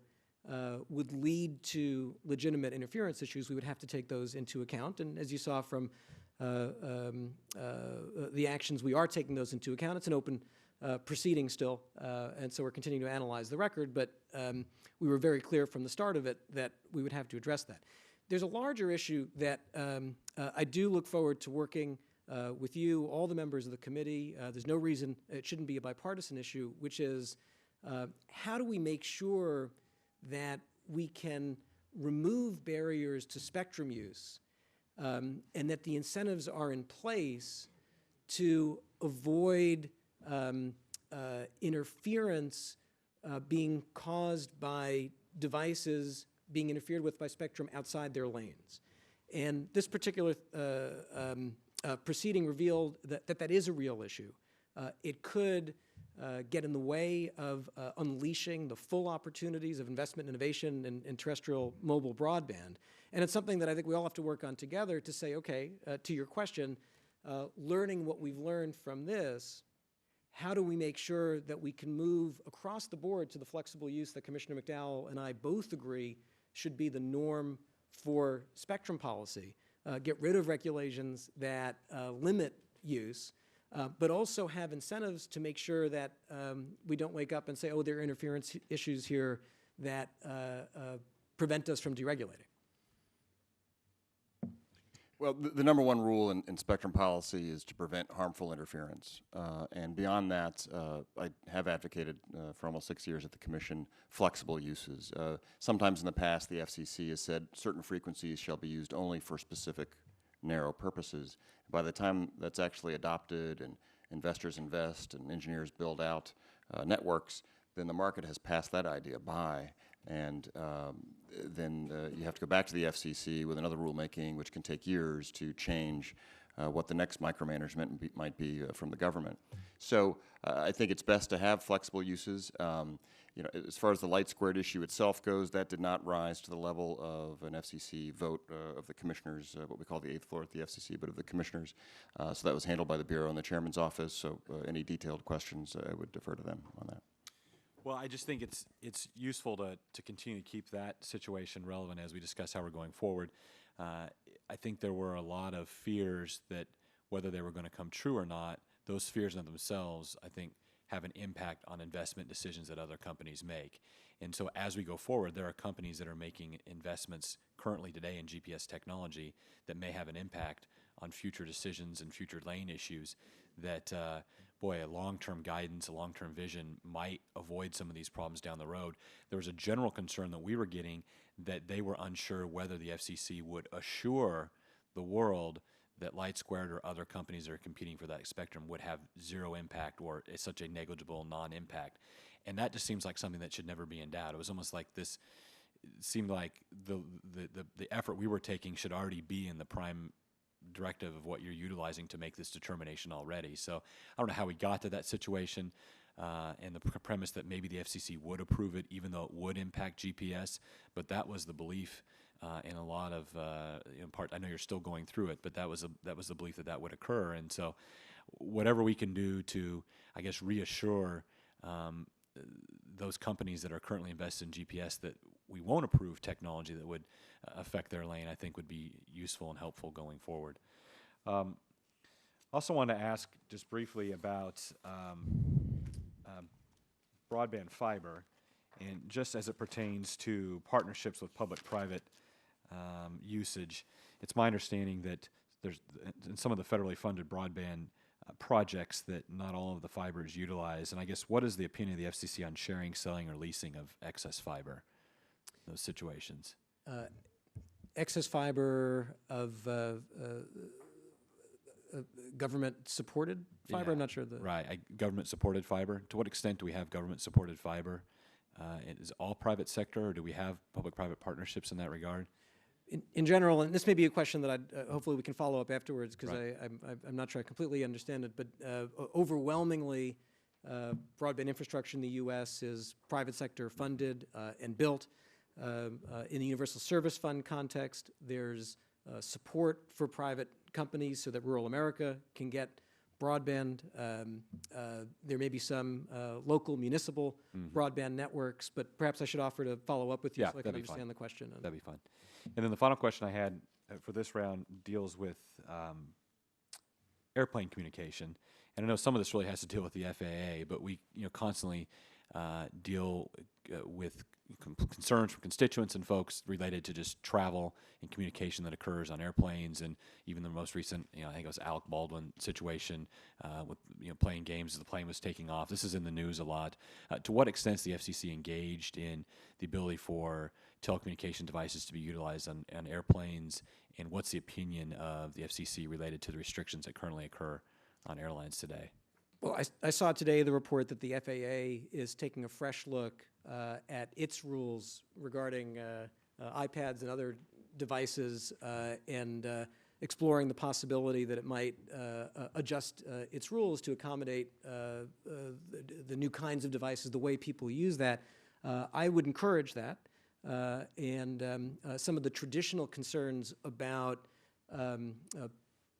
would lead to legitimate interference issues, we would have to take those into account. And as you saw from the actions, we are taking those into account. It's an open proceeding still, and so we're continuing to analyze the record, but we were very clear from the start of it that we would have to address that. There's a larger issue that I do look forward to working with you, all the members of the committee. There's no reason it shouldn't be a bipartisan issue, which is how do we make sure that we can remove barriers to spectrum use and that the incentives are in place to avoid interference being caused by devices being interfered with by spectrum outside their lanes. And this particular proceeding revealed that is a real issue. It could get in the way of unleashing the full opportunities of investment and innovation in terrestrial mobile broadband. And it's something that I think we all have to work on together to say, okay, to your question, learning what we've learned from this, how do we make sure that we can move across the board to the flexible use that Commissioner McDowell and I both agree should be the norm for spectrum policy, get rid of regulations that limit use, but also have incentives to make sure that we don't wake up and say, oh, there are interference issues here that prevent us from deregulating. Well, the number one rule in spectrum policy is to prevent harmful interference. And beyond that, I have advocated for almost 6 years at the Commission flexible uses. Sometimes in the past, the FCC has said certain frequencies shall be used only for specific narrow purposes. By the time that's actually adopted and investors invest and engineers build out networks, then the market has passed that idea by. And then you have to go back to the FCC with another rulemaking, which can take years to change what the next micromanagement might be from the government. So I think it's best to have flexible uses. You know, as far as the light squared issue itself goes, that did not rise to the level of an FCC vote of the commissioners, what we call the 8th floor at the FCC, but of the commissioners. So that was handled by the Bureau and the Chairman's office. So any detailed questions, I would defer to them on that. Well, I just think it's useful to continue to keep that situation relevant as we discuss how we're going forward. I think there were a lot of fears that whether they were going to come true or not, those fears in themselves, I think, have an impact on investment decisions that other companies make. And so as we go forward, there are companies that are making investments currently today in GPS technology that may have an impact on future decisions and future lane issues that, boy, a long-term guidance, a long-term vision might avoid some of these problems down the road. There was a general concern that we were getting that they were unsure whether the FCC would assure the world that Light Squared or other companies that are competing for that spectrum would have zero impact or such a negligible non-impact. And that just seems like something that should never be in doubt. It was almost like this, it seemed like the effort we were taking should already be in the prime directive of what you're utilizing to make this determination already. So I don't know how we got to that situation and the premise that maybe the FCC would approve it even though it would impact GPS, but that was the belief in a lot of part. I know you're still going through it, but that was the belief that would occur. And so whatever we can do to, I guess, reassure those companies that are currently invested in GPS that we won't approve technology that would affect their lane, I think would be useful and helpful going forward. Also want to ask just briefly about broadband fiber, and just as it pertains to partnerships with public-private usage. It's my understanding that there's in some of the federally funded broadband projects that not all of the fiber is utilized. And I guess what is the opinion of the FCC on sharing, selling, or leasing of excess fiber in those situations? Excess fiber of government-supported fiber? Yeah, I'm not sure. Right, government-supported fiber. To what extent do we have government-supported fiber? Is all private sector, or do we have public-private partnerships in that regard? In general, and this may be a question that hopefully we can follow up afterwards because right. I'm not sure I completely understand it, but overwhelmingly, broadband infrastructure in the U.S. is private sector funded and built. In the Universal Service Fund context, there's support for private companies so that rural America can get broadband. There may be some local municipal broadband networks, but perhaps I should offer to follow up with you so I can understand the question. That'd be fine. And then the final question I had for this round deals with airplane communication. and I know some of this really has to deal with the FAA, but we constantly deal with concerns from constituents and folks related to just travel and communication that occurs on airplanes, and even the most recent, I think it was Alec Baldwin situation with playing games as the plane was taking off. This is in the news a lot. To what extent is the FCC engaged in the ability for telecommunication devices to be utilized on airplanes, and what's the opinion of the FCC related to the restrictions that currently occur on airlines today? Well, I saw today the report that the FAA is taking a fresh look at its rules regarding iPads and other devices and exploring the possibility that it might adjust its rules to accommodate the new kinds of devices, the way people use that. I would encourage that. And some of the traditional concerns about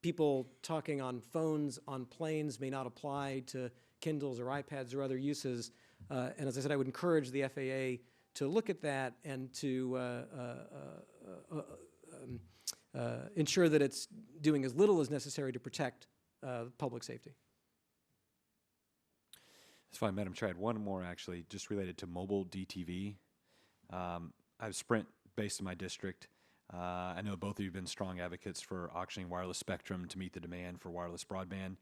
people talking on phones on planes may not apply to Kindles or iPads or other uses. And as I said, I would encourage the FAA to look at that and to ensure that it's doing as little as necessary to protect public safety. That's fine, Madam Chair. I had one more actually, just related to mobile DTV. I have Sprint based in my district. I know both of you have been strong advocates for auctioning wireless spectrum to meet the demand for wireless broadband.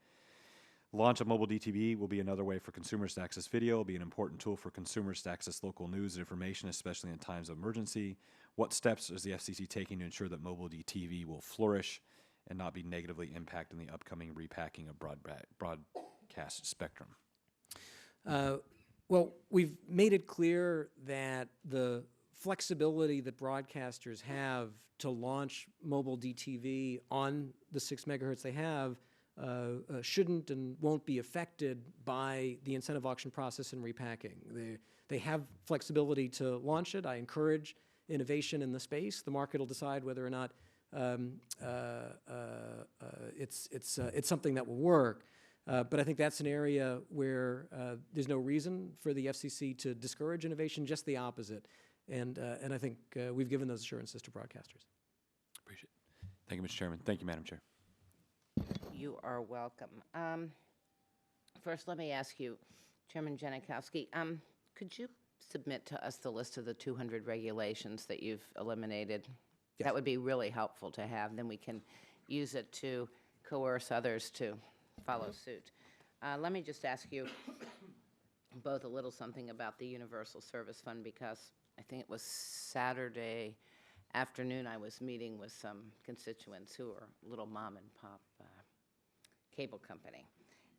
Launch of mobile DTV will be another way for consumers to access video. It will be an important tool for consumers to access local news and information, especially in times of emergency. What steps is the FCC taking to ensure that mobile DTV will flourish and not be negatively impacted in the upcoming repacking of broadcast spectrum? Well, we've made it clear that the flexibility that broadcasters have to launch mobile DTV on the 6 megahertz they have shouldn't and won't be affected by the incentive auction process and repacking. They have flexibility to launch it. I encourage innovation in the space. The market will decide whether or not it's something that will work. But I think that's an area where there's no reason for the FCC to discourage innovation, just the opposite. And I think we've given those assurances to broadcasters. Appreciate it. Thank you, Mr. Chairman. Thank you, Madam Chair. You are welcome. First, let me ask you, Chairman Janikowski, could you submit to us the list of the 200 regulations that you've eliminated? Yes. That would be really helpful to have. Then we can use it to coerce others to follow suit. Let me just ask you both a little something about the Universal Service Fund, because I think it was Saturday afternoon I was meeting with some constituents who are little mom and pop cable company.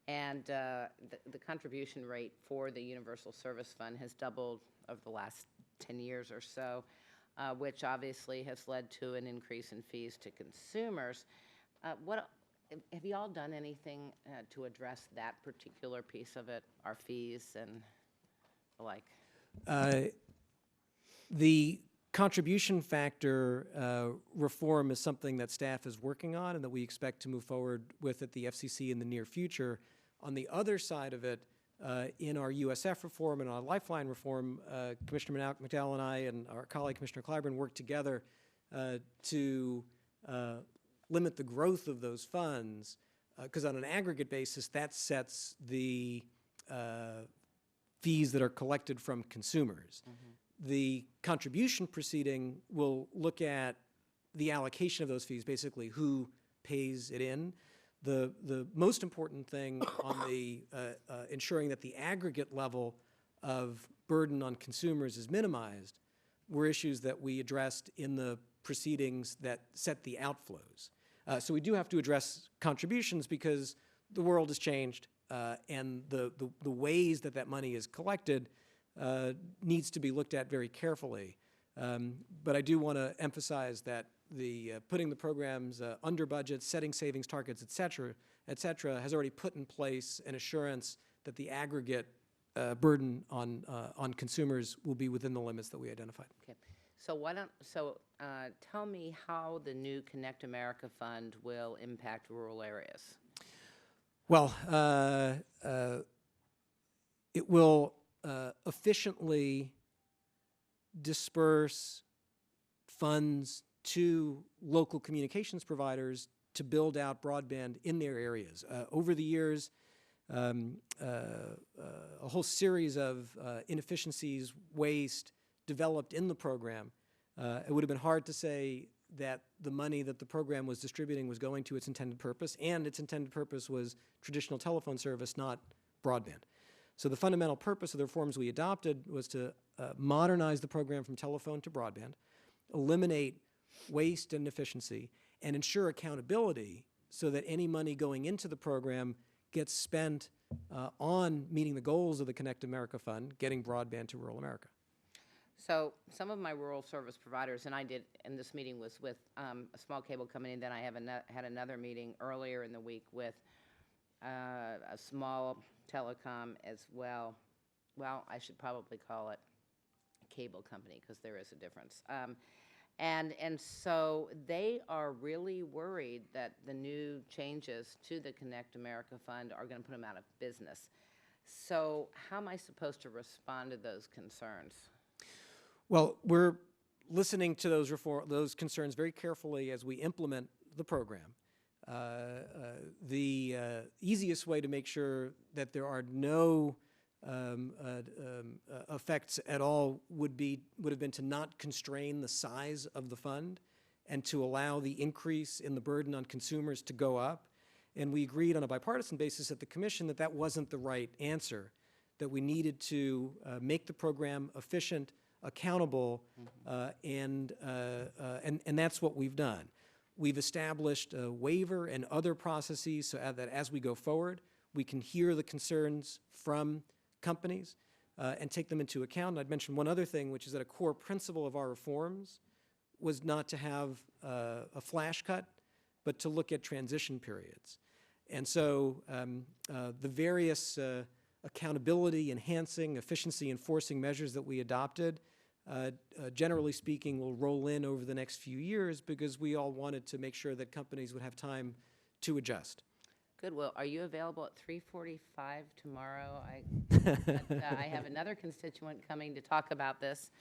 And the contribution rate for the Universal Service Fund has doubled over the last 10 years or so, which obviously has led to an increase in fees to consumers. Have you all done anything to address that particular piece of it, our fees and the like? The contribution factor reform is something that staff is working on and that we expect to move forward with at the FCC in the near future. On the other side of it, in our USF reform and our Lifeline reform, Commissioner McDowell and I and our colleague Commissioner Clyburn worked together to limit the growth of those funds, because on an aggregate basis, that sets the fees that are collected from consumers. Mm-hmm. The contribution proceeding will look at the allocation of those fees, basically who pays it in. The most important thing on the ensuring that the aggregate level of burden on consumers is minimized were issues that we addressed in the proceedings that set the outflows. So we do have to address contributions because the world has changed and the ways that money is collected needs to be looked at very carefully. But I do want to emphasize that the putting the programs under budget, setting savings targets, et cetera, has already put in place an assurance that the aggregate burden on consumers will be within the limits that we identified. Okay. So tell me how the new Connect America Fund will impact rural areas. Well, it will efficiently disperse funds to local communications providers to build out broadband in their areas. Over the years, a whole series of inefficiencies, waste developed in the program. It would have been hard to say that the money that the program was distributing was going to its intended purpose, and its intended purpose was traditional telephone service, not broadband. So the fundamental purpose of the reforms we adopted was to modernize the program from telephone to broadband, eliminate waste and inefficiency, and ensure accountability so that any money going into the program gets spent on meeting the goals of the Connect America Fund, getting broadband to rural America. So some of my rural service providers, and I did, and this meeting was with a small cable company, and then I had another meeting earlier in the week with a small telecom as well. Well, I should probably call it a cable company because there is a difference. And so they are really worried that the new changes to the Connect America Fund are going to put them out of business. So how am I supposed to respond to those concerns? Well, we're listening to those concerns very carefully as we implement the program. The easiest way to make sure that there are no effects at all would have been to not constrain the size of the fund and to allow the increase in the burden on consumers to go up. And we agreed on a bipartisan basis at the Commission that that wasn't the right answer, that we needed to make the program efficient, accountable, and that's what we've done. We've established a waiver and other processes so that as we go forward, we can hear the concerns from companies and take them into account. And I'd mention one other thing, which is that a core principle of our reforms was not to have a flash cut, but to look at transition periods. And so the various accountability, enhancing, efficiency, enforcing measures that we adopted, generally speaking, will roll in over the next few years because we all wanted to make sure that companies would have time to adjust. Good. Well, are you available at 3:45 tomorrow? I have another constituent coming to talk about this,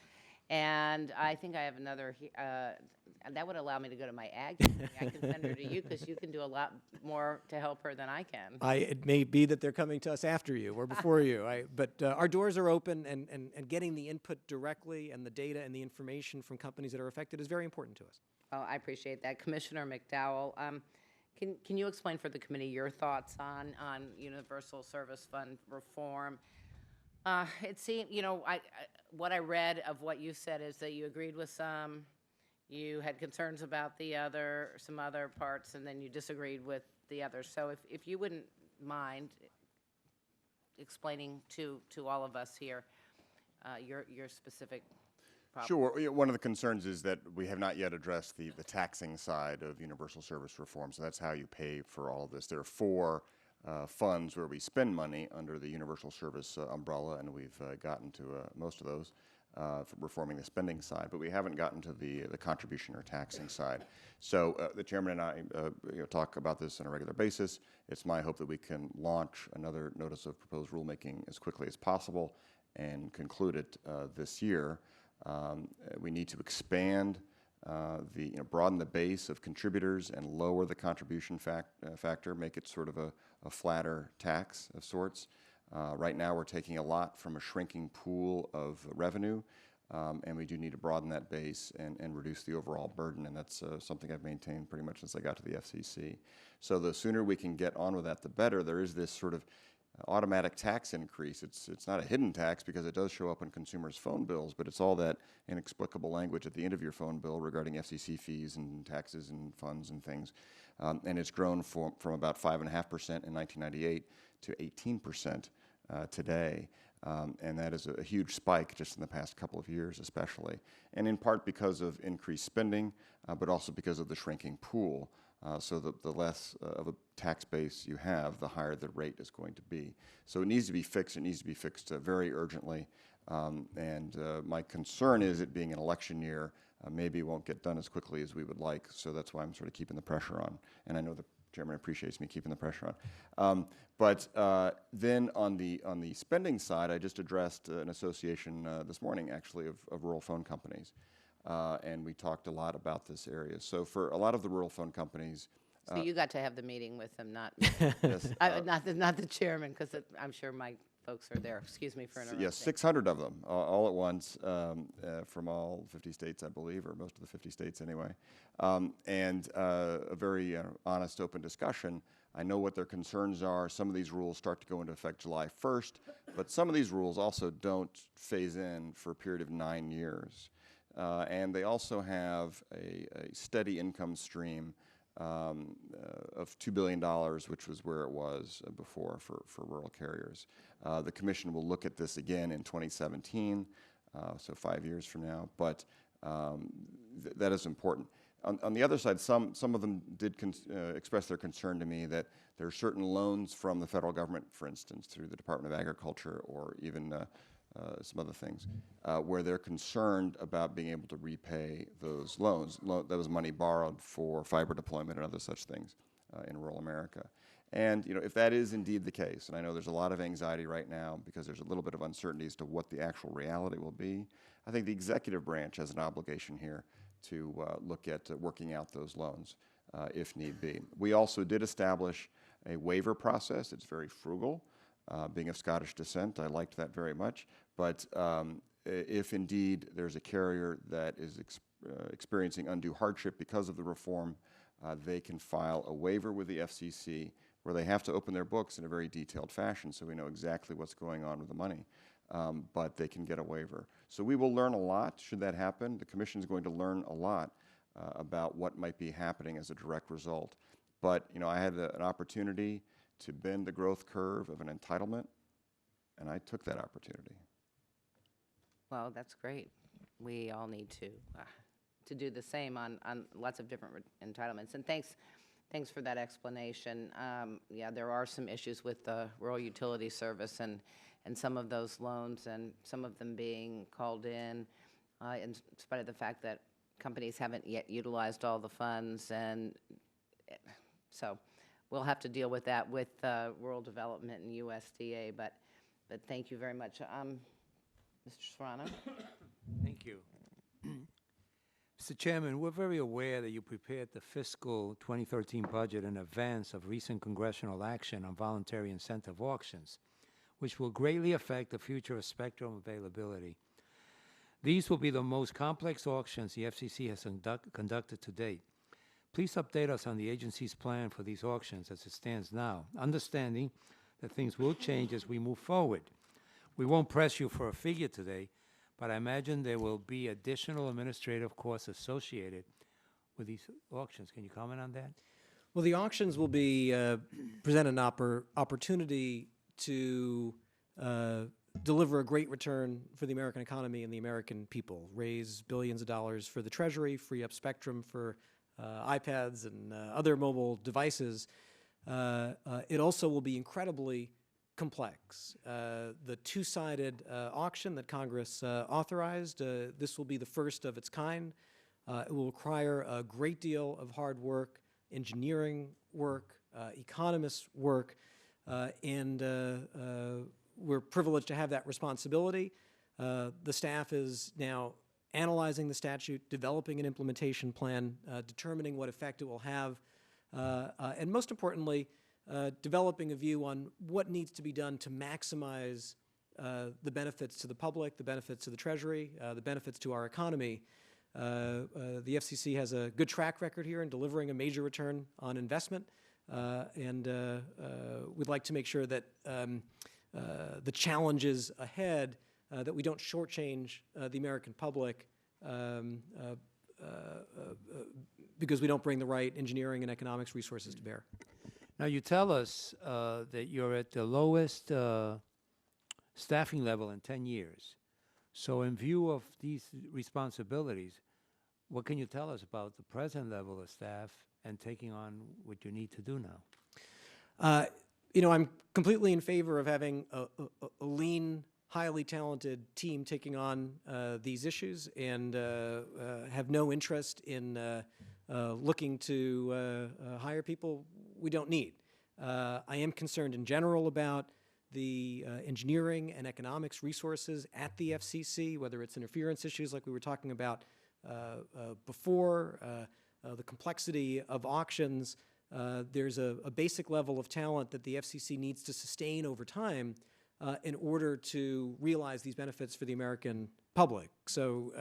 and I think I have another. That would allow me to go to my ag meeting. I can send her to you because you can do a lot more to help her than I can. It may be that they're coming to us after you or before you. But our doors are open, and getting the input directly and the data and the information from companies that are affected is very important to us. Oh, I appreciate that. Commissioner McDowell, can you explain for the committee your thoughts on Universal Service Fund reform? It seemed, what I read of what you said is that you agreed with some, you had concerns about some other parts, and then you disagreed with the others. So if you wouldn't mind explaining to all of us here your specific problem. Sure. One of the concerns is that we have not yet addressed the taxing side of universal service reform. So that's how you pay for all of this. There are four funds where we spend money under the universal service umbrella, and we've gotten to most of those for reforming the spending side, but we haven't gotten to the contribution or taxing side. So the chairman and I talk about this on a regular basis. It's my hope that we can launch another notice of proposed rulemaking as quickly as possible and conclude it this year. We need to expand broaden the base of contributors and lower the contribution factor, make it sort of a flatter tax of sorts. Right now we're taking a lot from a shrinking pool of revenue, and we do need to broaden that base and reduce the overall burden, and that's something I've maintained pretty much since I got to the FCC. So the sooner we can get on with that, the better. There is this sort of automatic tax increase. It's not a hidden tax because it does show up on consumers' phone bills, but it's all that inexplicable language at the end of your phone bill regarding FCC fees and taxes and funds and things. And it's grown from about 5.5% in 1998 to 18% today. And that is a huge spike just in the past couple of years especially. And in part because of increased spending, but also because of the shrinking pool. So the less of a tax base you have, the higher the rate is going to be. So it needs to be fixed. It needs to be fixed very urgently. And my concern is it being an election year, maybe it won't get done as quickly as we would like. So that's why I'm sort of keeping the pressure on. And I know the chairman appreciates me keeping the pressure on. But then on the spending side, I just addressed an association this morning, actually, of rural phone companies. And we talked a lot about this area. So for a lot of the rural phone companies, So you got to have the meeting with them, not, Yes, not the chairman, because I'm sure my folks are there. Excuse me for interrupting. yes, 600 of them, all at once, from all 50 states, I believe, or most of the 50 states anyway. And a very honest, open discussion. I know what their concerns are. Some of these rules start to go into effect July 1st, but some of these rules also don't phase in for a period of 9 years. And they also have a steady income stream of $2 billion, which was where it was before for rural carriers. The commission will look at this again in 2017, so 5 years from now, but that is important. On the other side, some of them did express their concern to me that there are certain loans from the federal government, for instance, through the Department of Agriculture or even some other things, where they're concerned about being able to repay those loans. That was money borrowed for fiber deployment and other such things in rural America. And if that is indeed the case, and I know there's a lot of anxiety right now because there's a little bit of uncertainty as to what the actual reality will be, I think the executive branch has an obligation here to look at working out those loans if need be. We also did establish a waiver process. It's very frugal. Being of Scottish descent, I liked that very much. But if indeed there's a carrier that is experiencing undue hardship because of the reform, they can file a waiver with the FCC where they have to open their books in a very detailed fashion so we know exactly what's going on with the money. But they can get a waiver. So we will learn a lot should that happen. The Commission is going to learn a lot about what might be happening as a direct result. But I had an opportunity to bend the growth curve of an entitlement, and I took that opportunity. Well, that's great. We all need to do the same on lots of different entitlements. And thanks for that explanation. Yeah, there are some issues with the rural utility service and some of those loans and some of them being called in spite of the fact that companies haven't yet utilized all the funds. And so we'll have to deal with that with rural development and USDA. But thank you very much. Mr. Serrano? Thank you. Mr. Chairman, we're very aware that you prepared the fiscal 2013 budget in advance of recent congressional action on voluntary incentive auctions, which will greatly affect the future of spectrum availability. These will be the most complex auctions the FCC has conducted to date. Please update us on the agency's plan for these auctions as it stands now, understanding that things will change as we move forward. We won't press you for a figure today, but I imagine there will be additional administrative costs associated with these auctions. Can you comment on that? Well, the auctions will be present an opportunity to deliver a great return for the American economy and the American people, raise billions of dollars for the Treasury, free up spectrum for iPads and other mobile devices. It also will be incredibly complex. The two-sided auction that Congress authorized, this will be the first of its kind. It will require a great deal of hard work, engineering work, economist work, and we're privileged to have that responsibility. The staff is now analyzing the statute, developing an implementation plan, determining what effect it will have, and most importantly, developing a view on what needs to be done to maximize the benefits to the public, the benefits to the Treasury, the benefits to our economy. The FCC has a good track record here in delivering a major return on investment, and we'd like to make sure that the challenges ahead, that we don't shortchange the American public because we don't bring the right engineering and economics resources to bear. Now, you tell us that you're at the lowest staffing level in 10 years. So in view of these responsibilities, what can you tell us about the present level of staff and taking on what you need to do now? I'm completely in favor of having a lean, highly talented team taking on these issues, and have no interest in looking to hire people we don't need. I am concerned in general about the engineering and economics resources at the FCC, whether it's interference issues like we were talking about before, the complexity of auctions, there's a basic level of talent that the FCC needs to sustain over time in order to realize these benefits for the American public. So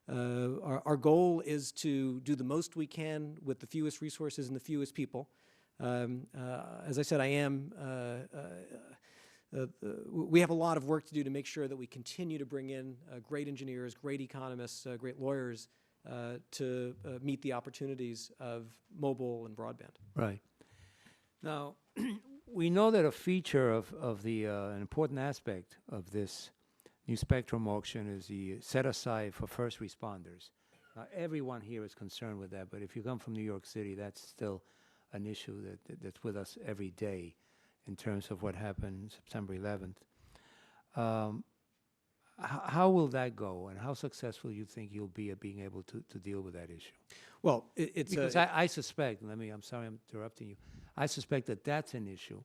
our goal is to do the most we can with the fewest resources and the fewest people. As I said, we have a lot of work to do to make sure that we continue to bring in great engineers, great economists, great lawyers to meet the opportunities of mobile and broadband. Right. Now, we know that a feature of an important aspect of this new spectrum auction is the set aside for first responders. Everyone here is concerned with that, but if you come from New York City, that's still an issue that's with us every day in terms of what happened September 11th. How will that go, and how successful you think you'll be at being able to deal with that issue? Well, it's because I suspect, I'm sorry I'm interrupting you, I suspect that that's an issue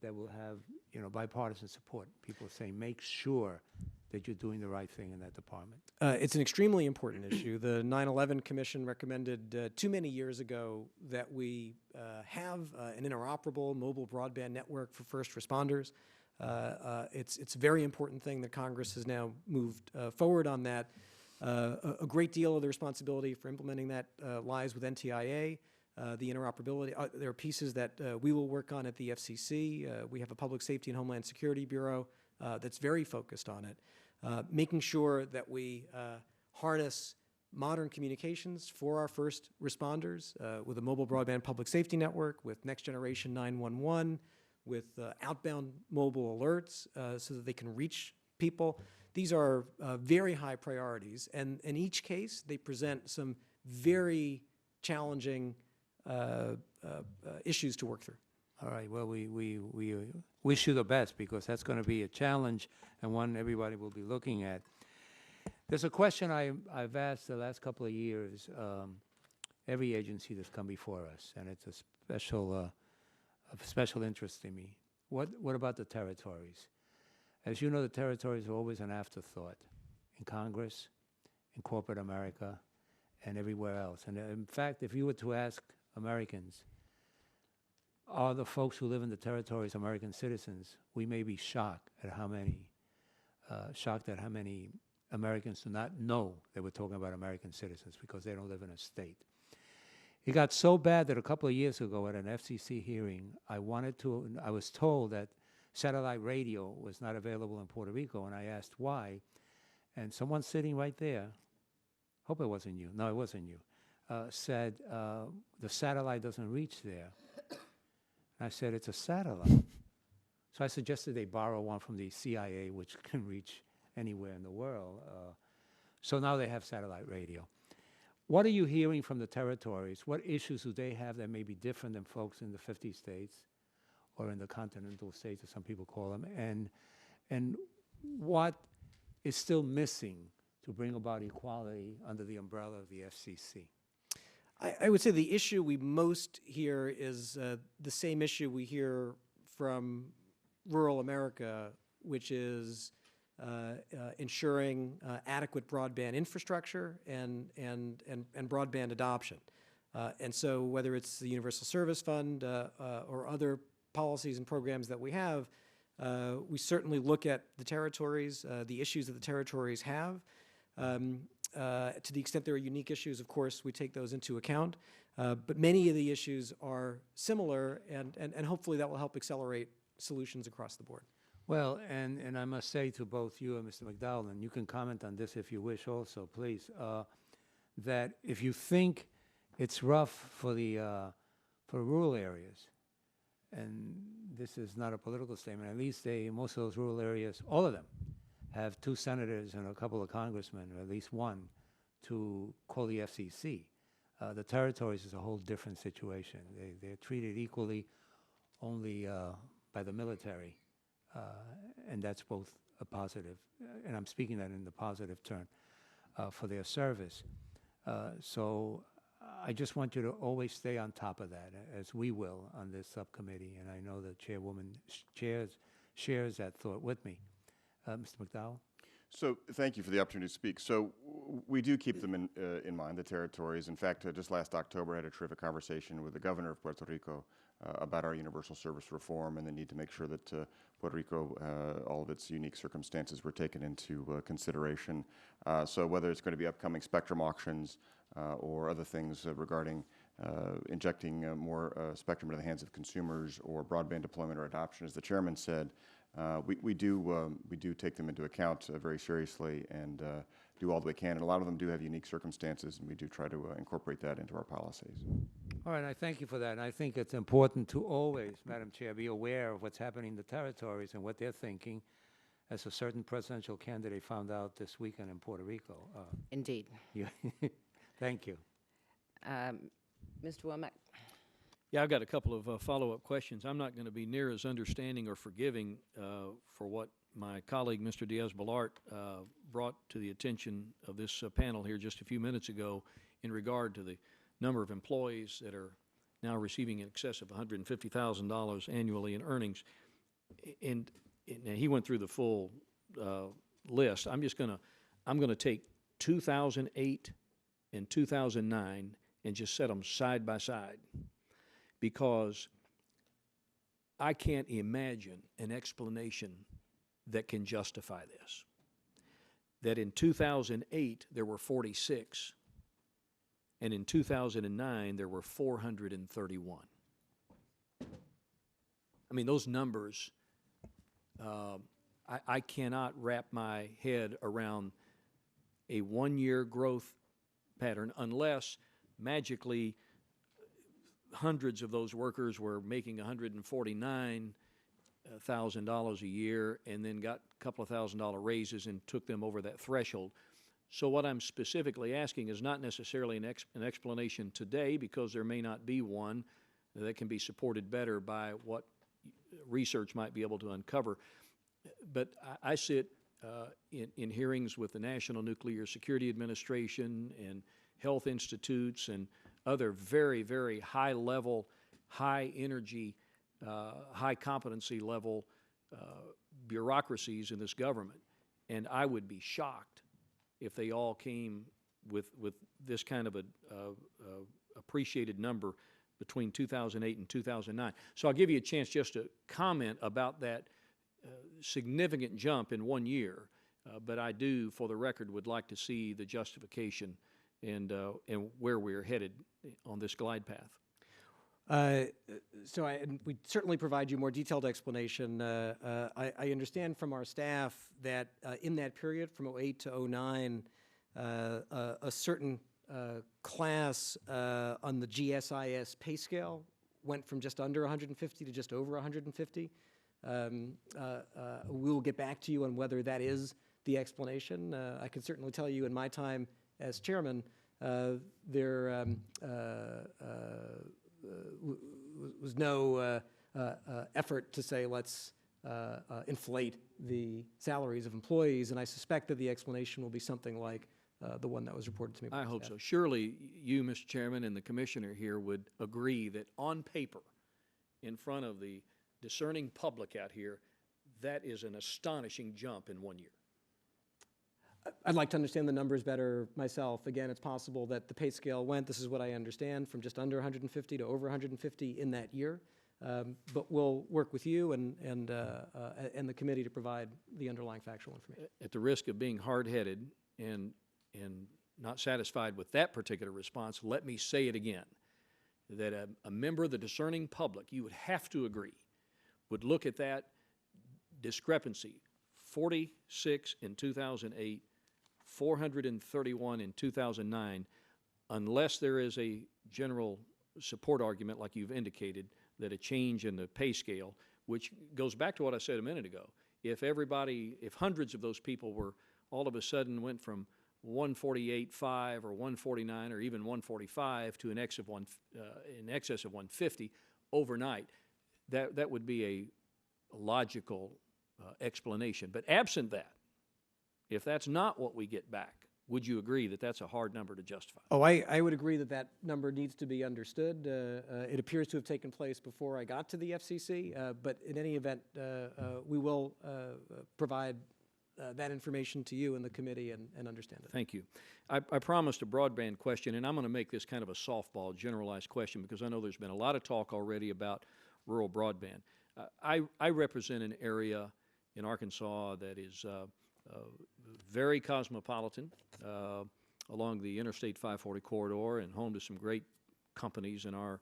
that will have, bipartisan support. People saying, make sure that you're doing the right thing in that department. It's an extremely important issue. The 9/11 Commission recommended too many years ago that we have an interoperable mobile broadband network for first responders. It's a very important thing that Congress has now moved forward on that. A great deal of the responsibility for implementing that lies with NTIA. The interoperability, there are pieces that we will work on at the FCC. We have a Public Safety and Homeland Security Bureau that's very focused on it. Making sure that we harness modern communications for our first responders with a mobile broadband public safety network, with next generation 911, with outbound mobile alerts so that they can reach people. These are very high priorities, and in each case, they present some very challenging issues to work through. All right, well, we wish you the best, because that's going to be a challenge and one everybody will be looking at. There's a question I've asked the last couple of years, every agency that's come before us, and it's a special interest in me. What about the territories? As you know, the territories are always an afterthought in Congress, in corporate America, and everywhere else. And in fact, if you were to ask Americans, are the folks who live in the territories American citizens, we may be shocked at how many Americans do not know that we're talking about American citizens because they don't live in a state. It got so bad that a couple of years ago at an FCC hearing, I was told that satellite radio was not available in Puerto Rico, and I asked why. And someone sitting right there, hope it wasn't you, no, it wasn't you, said the satellite doesn't reach there. And I said, it's a satellite. So I suggested they borrow one from the CIA, which can reach anywhere in the world. So now they have satellite radio. What are you hearing from the territories? What issues do they have that may be different than folks in the 50 states or in the continental states, as some people call them? And what is still missing to bring about equality under the umbrella of the FCC? I would say the issue we most hear is the same issue we hear from rural America, which is ensuring adequate broadband infrastructure and broadband adoption. And so whether it's the Universal Service Fund or other policies and programs that we have, we certainly look at the territories, the issues that the territories have. To the extent there are unique issues, of course, we take those into account. But many of the issues are similar, and hopefully that will help accelerate solutions across the board. Well, and I must say to both you and Mr. McDowell, and you can comment on this if you wish also, please, that if you think it's rough for rural areas, and this is not a political statement, at least most of those rural areas, all of them, have 2 senators and a couple of congressmen, or at least one, to call the FCC. The territories is a whole different situation. They're treated equally only by the military, and that's both a positive, and I'm speaking that in the positive term, for their service. So I just want you to always stay on top of that, as we will on this subcommittee, and I know the chairwoman shares that thought with me. Mr. McDowell? So thank you for the opportunity to speak. So we do keep them in mind, the territories. In fact, just last October, I had a terrific conversation with the governor of Puerto Rico about our universal service reform and the need to make sure that Puerto Rico, all of its unique circumstances were taken into consideration. So whether it's going to be upcoming spectrum auctions or other things regarding injecting more spectrum into the hands of consumers or broadband deployment or adoption, as the chairman said, we do take them into account very seriously and do all that we can. And a lot of them do have unique circumstances, and we do try to incorporate that into our policies. All right, I thank you for that. And I think it's important to always, Madam Chair, be aware of what's happening in the territories and what they're thinking, as a certain presidential candidate found out this weekend in Puerto Rico. Indeed. Thank you. Mr. Womack? Yeah, I've got a couple of follow-up questions. I'm not going to be near as understanding or forgiving for what my colleague, Mr. Diaz-Balart, brought to the attention of this panel here just a few minutes ago in regard to the number of employees that are now receiving in excess of $150,000 annually in earnings. And he went through the full list. I'm going to take 2008 and 2009 and just set them side by side, because I can't imagine an explanation that can justify this. That in 2008 there were 46, and in 2009 there were 431. I mean, those numbers, I cannot wrap my head around a one-year growth pattern unless magically hundreds of those workers were making $149,000 a year and then got a couple of $1,000 raises and took them over that threshold. So what I'm specifically asking is not necessarily an explanation today, because there may not be one that can be supported better by what research might be able to uncover. But I sit in hearings with the National Nuclear Security Administration and health institutes and other very, very high-level, high-energy, high-competency level bureaucracies in this government, and I would be shocked if they all came with this kind of a appreciated number between 2008 and 2009. So I'll give you a chance just to comment about that significant jump in 1 year, but I do, for the record, would like to see the justification and where we're headed on this glide path. So we certainly provide you more detailed explanation. I understand from our staff that in that period from 2008 to 2009, a certain class on the GSIS pay scale went from just under 150 to just over 150. We will get back to you on whether that is the explanation. I can certainly tell you in my time as chairman, there was no effort to say let's inflate the salaries of employees, and I suspect that the explanation will be something like the one that was reported to me. I hope so. Surely you, Mr. Chairman, and the commissioner here would agree that on paper, in front of the discerning public out here, that is an astonishing jump in 1 year. I'd like to understand the numbers better myself. Again, it's possible that the pay scale went, this is what I understand, from just under 150 to over 150 in that year. But we'll work with you and the committee to provide the underlying factual information. At the risk of being hard-headed and not satisfied with that particular response, let me say it again, that a member of the discerning public, you would have to agree, would look at that discrepancy, 46 in 2008, 431 in 2009, unless there is a general support argument like you've indicated that a change in the pay scale, which goes back to what I said a minute ago. If hundreds of those people were all of a sudden went from 148.5 or 149 or even 145 to in excess of 150 overnight, that would be a logical explanation. But absent that, if that's not what we get back, would you agree that that's a hard number to justify? Oh, I would agree that that number needs to be understood. It appears to have taken place before I got to the FCC, but in any event, we will provide that information to you and the committee and understand it. Thank you. I promised a broadband question, and I'm going to make this kind of a softball, generalized question, because I know there's been a lot of talk already about rural broadband. I represent an area in Arkansas that is very cosmopolitan along the Interstate 540 corridor and home to some great companies in our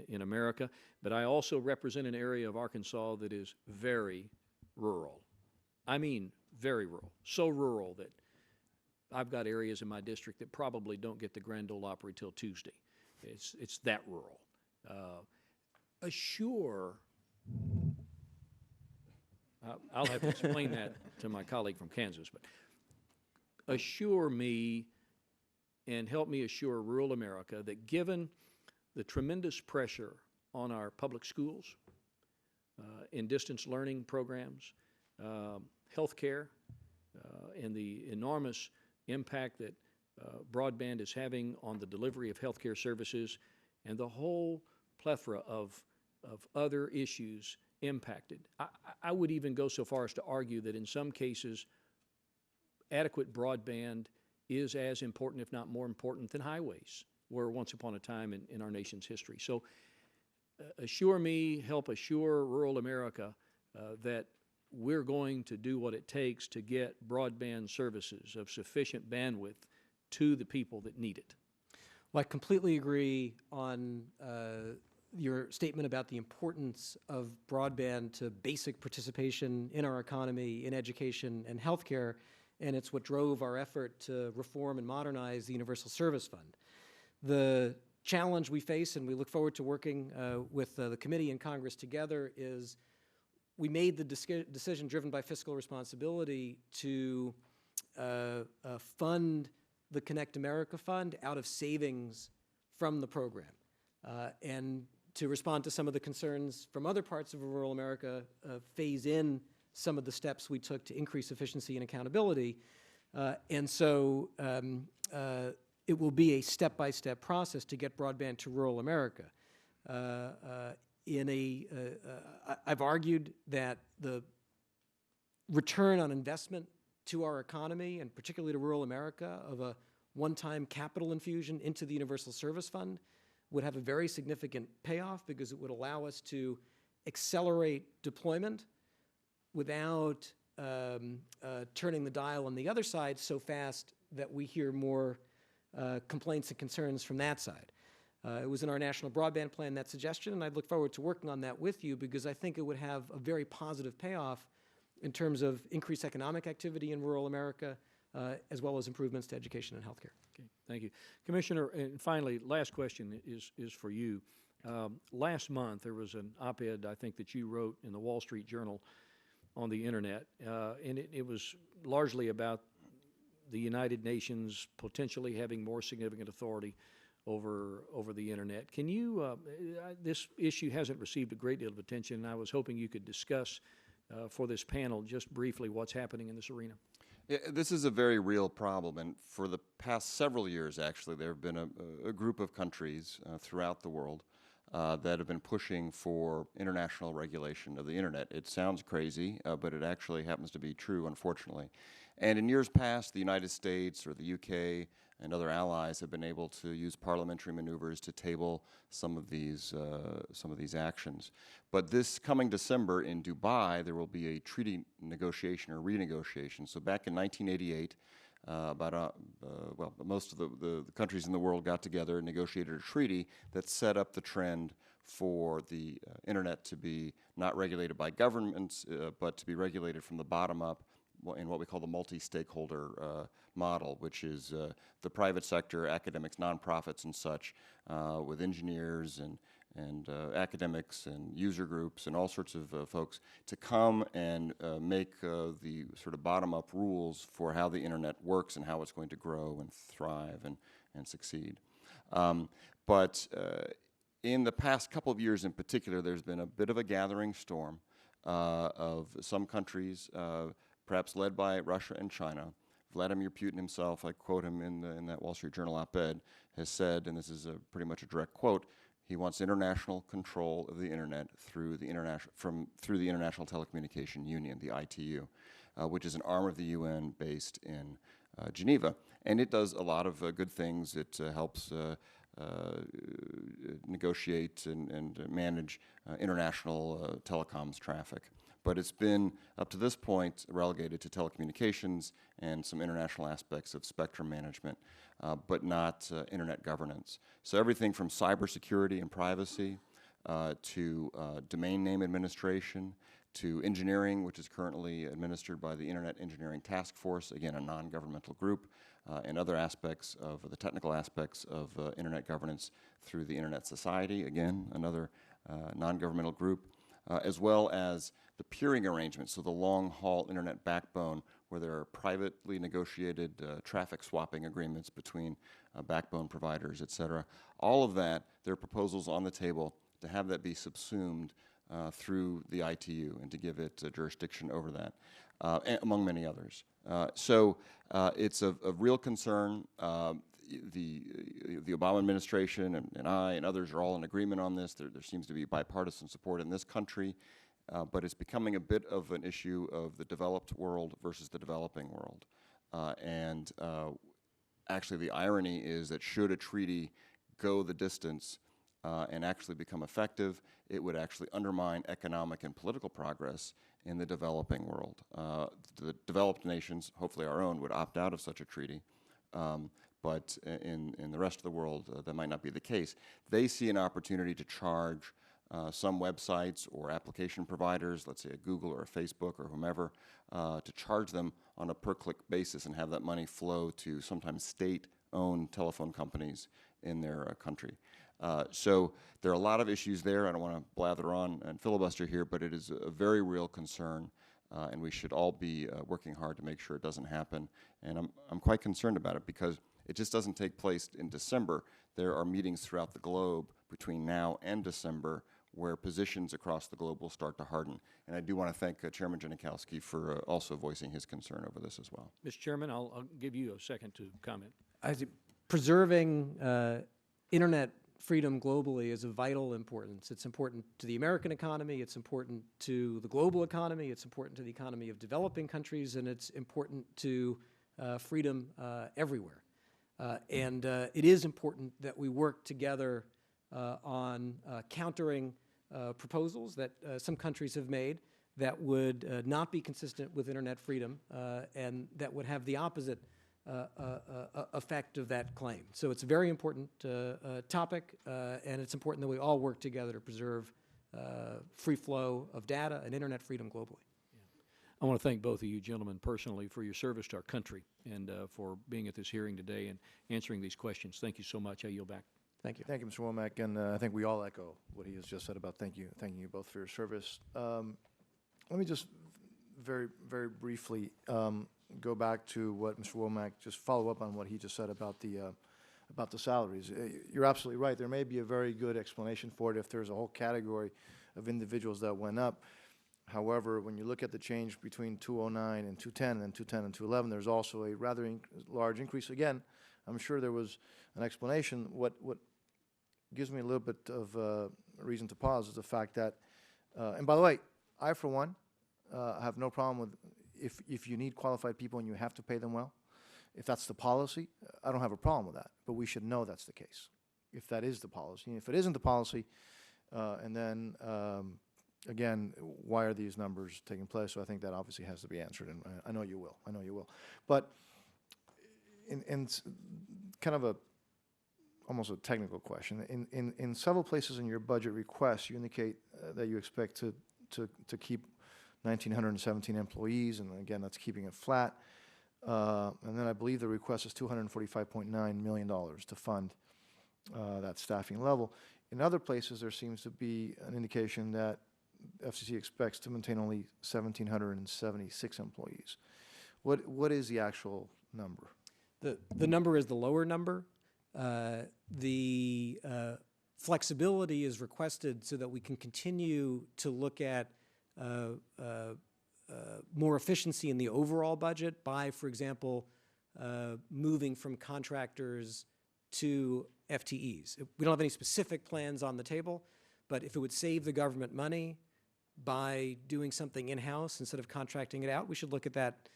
in America. But I also represent an area of Arkansas that is very rural. I mean, very rural. So rural that I've got areas in my district that probably don't get the Grand Ole Opry till Tuesday. It's that rural. I'll have to explain that to my colleague from Kansas, but assure me and help me assure rural America that given the tremendous pressure on our public schools, in distance learning programs, healthcare, and the enormous impact that broadband is having on the delivery of healthcare services, and the whole plethora of other issues impacted. I would even go so far as to argue that in some cases, adequate broadband is as important, if not more important, than highways were once upon a time in our nation's history. So assure me, help assure rural America that we're going to do what it takes to get broadband services of sufficient bandwidth to the people that need it. Well, I completely agree on your statement about the importance of broadband to basic participation in our economy, in education and healthcare, and it's what drove our effort to reform and modernize the Universal Service Fund. The challenge we face, and we look forward to working with the committee and Congress together, is we made the decision driven by fiscal responsibility to fund the Connect America Fund out of savings from the program. And to respond to some of the concerns from other parts of rural America, phase in some of the steps we took to increase efficiency and accountability. And so it will be a step-by-step process to get broadband to rural America. I've argued that the return on investment to our economy, and particularly to rural America, of a one-time capital infusion into the Universal Service Fund would have a very significant payoff, because it would allow us to accelerate deployment without turning the dial on the other side so fast that we hear more complaints and concerns from that side. It was in our national broadband plan, that suggestion, and I look forward to working on that with you, because I think it would have a very positive payoff in terms of increased economic activity in rural America, as well as improvements to education and healthcare. Okay, thank you. Commissioner, and finally, last question is for you. Last month, there was an op-ed, I think, that you wrote in the Wall Street Journal on the internet, and it was largely about the United Nations potentially having more significant authority over the internet. Can you, this issue hasn't received a great deal of attention, and I was hoping you could discuss for this panel just briefly what's happening in this arena. Yeah, this is a very real problem, and for the past several years, actually, there have been a group of countries throughout the world that have been pushing for international regulation of the internet. It sounds crazy, but it actually happens to be true, unfortunately. And in years past, the United States or the UK and other allies have been able to use parliamentary maneuvers to table some of these actions. But this coming December in Dubai, there will be a treaty negotiation or renegotiation. So back in 1988, most of the countries in the world got together and negotiated a treaty that set up the trend for the internet to be not regulated by governments, but to be regulated from the bottom up in what we call the multi-stakeholder model, which is the private sector, academics, nonprofits and such, with engineers and academics and user groups and all sorts of folks to come and make the sort of bottom-up rules for how the internet works and how it's going to grow and thrive and succeed. But in the past couple of years in particular, there's been a bit of a gathering storm of some countries, perhaps led by Russia and China. Vladimir Putin himself, I quote him in that Wall Street Journal op-ed, has said, and this is pretty much a direct quote, he wants international control of the internet through the International Telecommunication Union, the ITU. which is an arm of the UN based in Geneva. And it does a lot of good things. It helps negotiate and manage international telecoms traffic. But it's been, up to this point, relegated to telecommunications and some international aspects of spectrum management, but not internet governance. So everything from cybersecurity and privacy to domain name administration, to engineering, which is currently administered by the Internet Engineering Task Force, again, a non-governmental group, and other aspects of the technical aspects of internet governance through the Internet Society, again, another non-governmental group, as well as the peering arrangements, so the long-haul internet backbone, where there are privately negotiated traffic swapping agreements between backbone providers, et cetera. All of that, there are proposals on the table to have that be subsumed through the ITU and to give it jurisdiction over that, among many others. So it's of real concern. The Obama administration and I and others are all in agreement on this. There seems to be bipartisan support in this country, but it's becoming a bit of an issue of the developed world versus the developing world. Actually, the irony is that should a treaty go the distance and actually become effective, it would actually undermine economic and political progress in the developing world. The developed nations, hopefully our own, would opt out of such a treaty. But in the rest of the world, that might not be the case. They see an opportunity to charge some websites or application providers, let's say a Google or a Facebook or whomever, to charge them on a per-click basis and have that money flow to sometimes state-owned telephone companies in their country. So there are a lot of issues there. I don't want to blather on and filibuster here, but it is a very real concern, and we should all be working hard to make sure it doesn't happen. And I'm quite concerned about it because it just doesn't take place in December. There are meetings throughout the globe between now and December where positions across the globe will start to harden. And I do want to thank Chairman Janikowski for also voicing his concern over this as well. Mr. Chairman, I'll give you a second to comment. Preserving internet freedom globally is of vital importance. It's important to the American economy, it's important to the global economy, it's important to the economy of developing countries, and it's important to freedom everywhere. And it is important that we work together on countering proposals that some countries have made that would not be consistent with internet freedom and that would have the opposite effect of that claim. So it's a very important topic, and it's important that we all work together to preserve free flow of data and internet freedom globally. I want to thank both of you gentlemen personally for your service to our country and for being at this hearing today and answering these questions. Thank you so much. I yield back. Thank you. Thank you, Mr. Womack, and I think we all echo what he has just said about thanking you both for your service. Let me just very briefly go back to what Mr. Womack, just follow up on what he just said about the salaries. You're absolutely right. There may be a very good explanation for it if there's a whole category of individuals that went up. However, when you look at the change between 2009 and 2010 and then 2010 and 2011, there's also a rather large increase. Again, I'm sure there was an explanation. What gives me a little bit of reason to pause is the fact that, and by the way, I, for one, have no problem with if you need qualified people and you have to pay them well. If that's the policy, I don't have a problem with that. But we should know that's the case, if that is the policy. And if it isn't the policy, and then, again, why are these numbers taking place? So I think that obviously has to be answered, and I know you will. I know you will. But in kind of almost a technical question, in several places in your budget requests, you indicate that you expect to keep 1,917 employees, and again, that's keeping it flat. And then I believe the request is $245.9 million to fund that staffing level. In other places, there seems to be an indication that FCC expects to maintain only 1,776 employees. What is the actual number? The number is the lower number. The flexibility is requested so that we can continue to look at more efficiency in the overall budget by, for example, moving from contractors to FTEs. We don't have any specific plans on the table, but if it would save the government money, by doing something in-house instead of contracting it out, we should look at that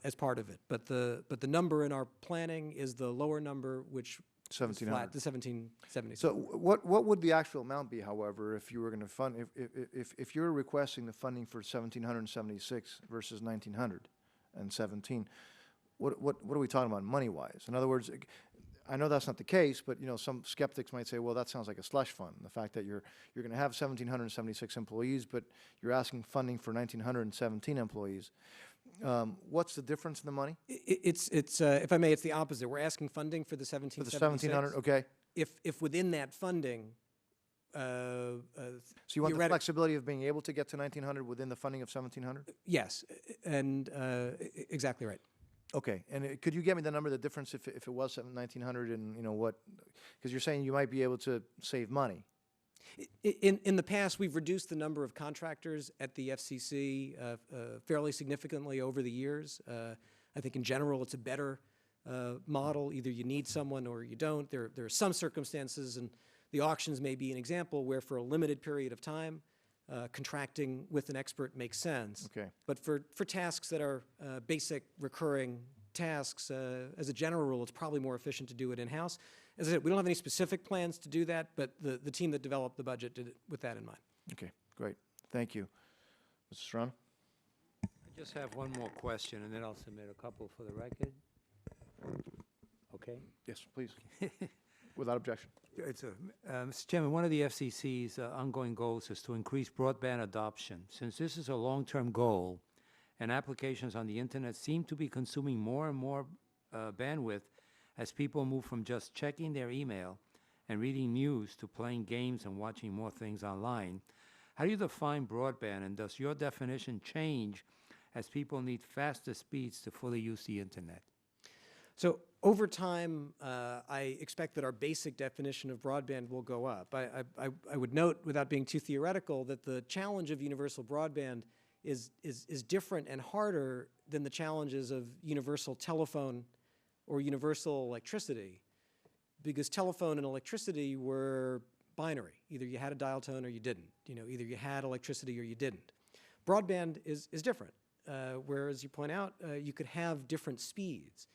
as part of it. But the number in our planning is the lower number, which is flat, 1,700. the 1770. So what would the actual amount be, however, if you were going to fund, if you're requesting the funding for 1,776 versus 1,917, what are we talking about money-wise? In other words, I know that's not the case, but, you know, some skeptics might say, well, that sounds like a slush fund. The fact that you're going to have 1,776 employees, but you're asking funding for 1,917 employees. What's the difference in the money? It's if I may, it's the opposite. We're asking funding for the 1776. For the 1,700, okay. If within that funding, So you want the flexibility of being able to get to 1,900 within the funding of 1,700? yes, and exactly right. Okay, and could you get me the number, the difference if it was 1,900 and, you know, what, because you're saying you might be able to save money. In the past, we've reduced the number of contractors at the FCC fairly significantly over the years. I think in general, it's a better model. Either you need someone or you don't. There are some circumstances, and the auctions may be an example, where for a limited period of time, contracting with an expert makes sense. Okay. But for tasks that are basic recurring tasks, as a general rule, it's probably more efficient to do it in-house. As I said, we don't have any specific plans to do that, but the team that developed the budget did it with that in mind. Okay, great. Thank you. Mr. Serrano? I just have one more question, and then I'll submit a couple for the record. Okay? Yes, please. Without objection. Mr. Chairman, one of the FCC's ongoing goals is to increase broadband adoption. Since this is a long-term goal, and applications on the internet seem to be consuming more and more bandwidth as people move from just checking their email and reading news to playing games and watching more things online, how do you define broadband, and does your definition change as people need faster speeds to fully use the internet? So over time, I expect that our basic definition of broadband will go up. I would note, without being too theoretical, that the challenge of universal broadband is different and harder than the challenges of universal telephone or universal electricity, because telephone and electricity were binary. Either you had a dial tone or you didn't. You know, either you had electricity or you didn't. Broadband is different, whereas you point out, you could have different speeds.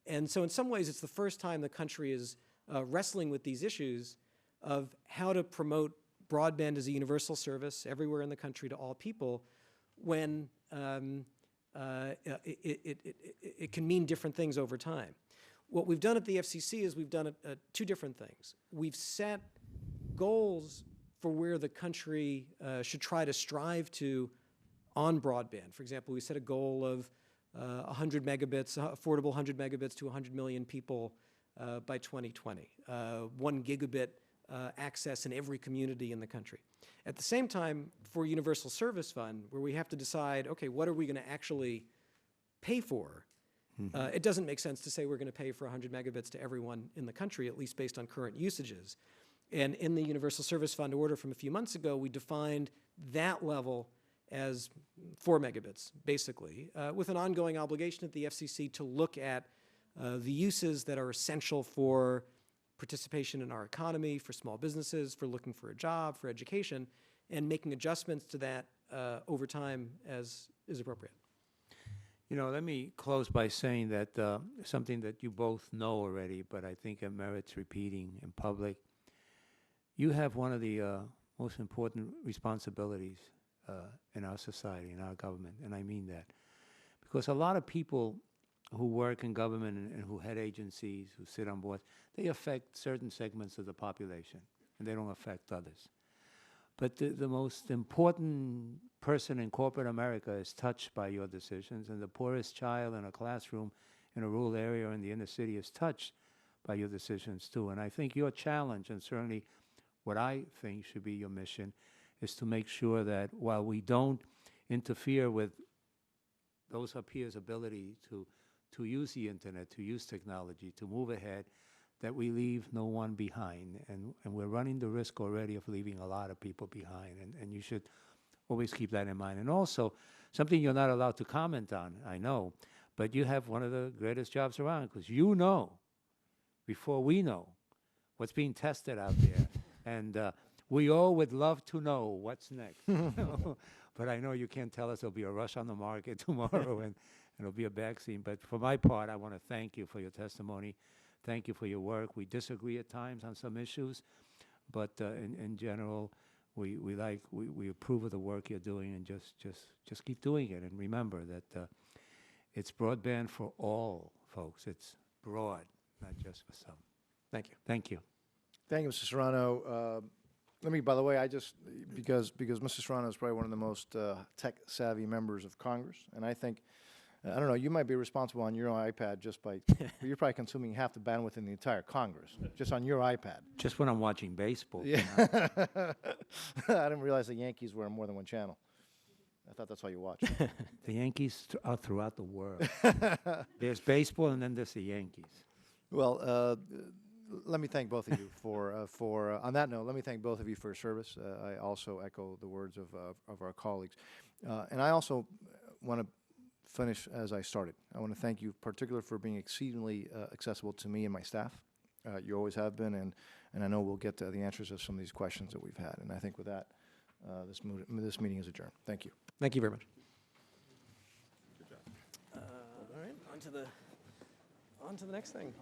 And so in some ways, it's the first time the country is wrestling with these issues of how to promote broadband as a universal service everywhere in the country to all people, when it can mean different things over time. What we've done at the FCC is we've done two different things. We've set goals for where the country should try to strive to on broadband. For example, we set a goal of 100 megabits, affordable 100 megabits to 100 million people by 2020, 1 gigabit access in every community in the country. At the same time, for Universal Service Fund, where we have to decide, okay, what are we going to actually pay for? It doesn't make sense to say we're going to pay for 100 megabits to everyone in the country, at least based on current usages. And in the Universal Service Fund order from a few months ago, we defined that level as 4 megabits, basically, with an ongoing obligation at the FCC to look at the uses that are essential for participation in our economy, for small businesses, for looking for a job, for education, and making adjustments to that over time as is appropriate. You know, let me close by saying that something that you both know already, but I think it merits repeating in public. You have one of the most important responsibilities in our society, in our government, and I mean that. Because a lot of people who work in government and who head agencies, who sit on boards, they affect certain segments of the population, and they don't affect others. But the most important person in corporate America is touched by your decisions, and the poorest child in a classroom in a rural area or in the inner city is touched by your decisions too. And I think your challenge, and certainly what I think should be your mission, is to make sure that while we don't interfere with those up here's ability to use the internet, to use technology, to move ahead, that we leave no one behind. And we're running the risk already of leaving a lot of people behind. And you should always keep that in mind. And also, something you're not allowed to comment on, I know, but you have one of the greatest jobs around, because you know, before we know, what's being tested out there. And We all would love to know what's next. But I know you can't tell us there'll be a rush on the market tomorrow and it'll be a vaccine. But for my part, I want to thank you for your testimony. Thank you for your work. We disagree at times on some issues, but in general, we approve of the work you're doing, and just keep doing it. And remember that it's broadband for all, folks. It's broad, not just for some. Thank you. Thank you. Thank you, Mr. Serrano. Let me, by the way, because Mr. Serrano is probably one of the most tech-savvy members of Congress, and I think, I don't know, you might be responsible on your own iPad just by, you're probably consuming half the bandwidth in the entire Congress, just on your iPad. Just when I'm watching baseball. Yeah. I didn't realize the Yankees were on more than one channel. I thought that's all you watch. The Yankees are throughout the world. There's baseball, and then there's the Yankees. Well, let me thank both of you on that note, let me thank both of you for your service. I also echo the words of our colleagues. And I also want to finish as I started. I want to thank you particularly for being exceedingly accessible to me and my staff. You always have been, and I know we'll get to the answers of some of these questions that we've had. And I think with that, this meeting is adjourned. Thank you. Thank you very much. All right, on to the next thing.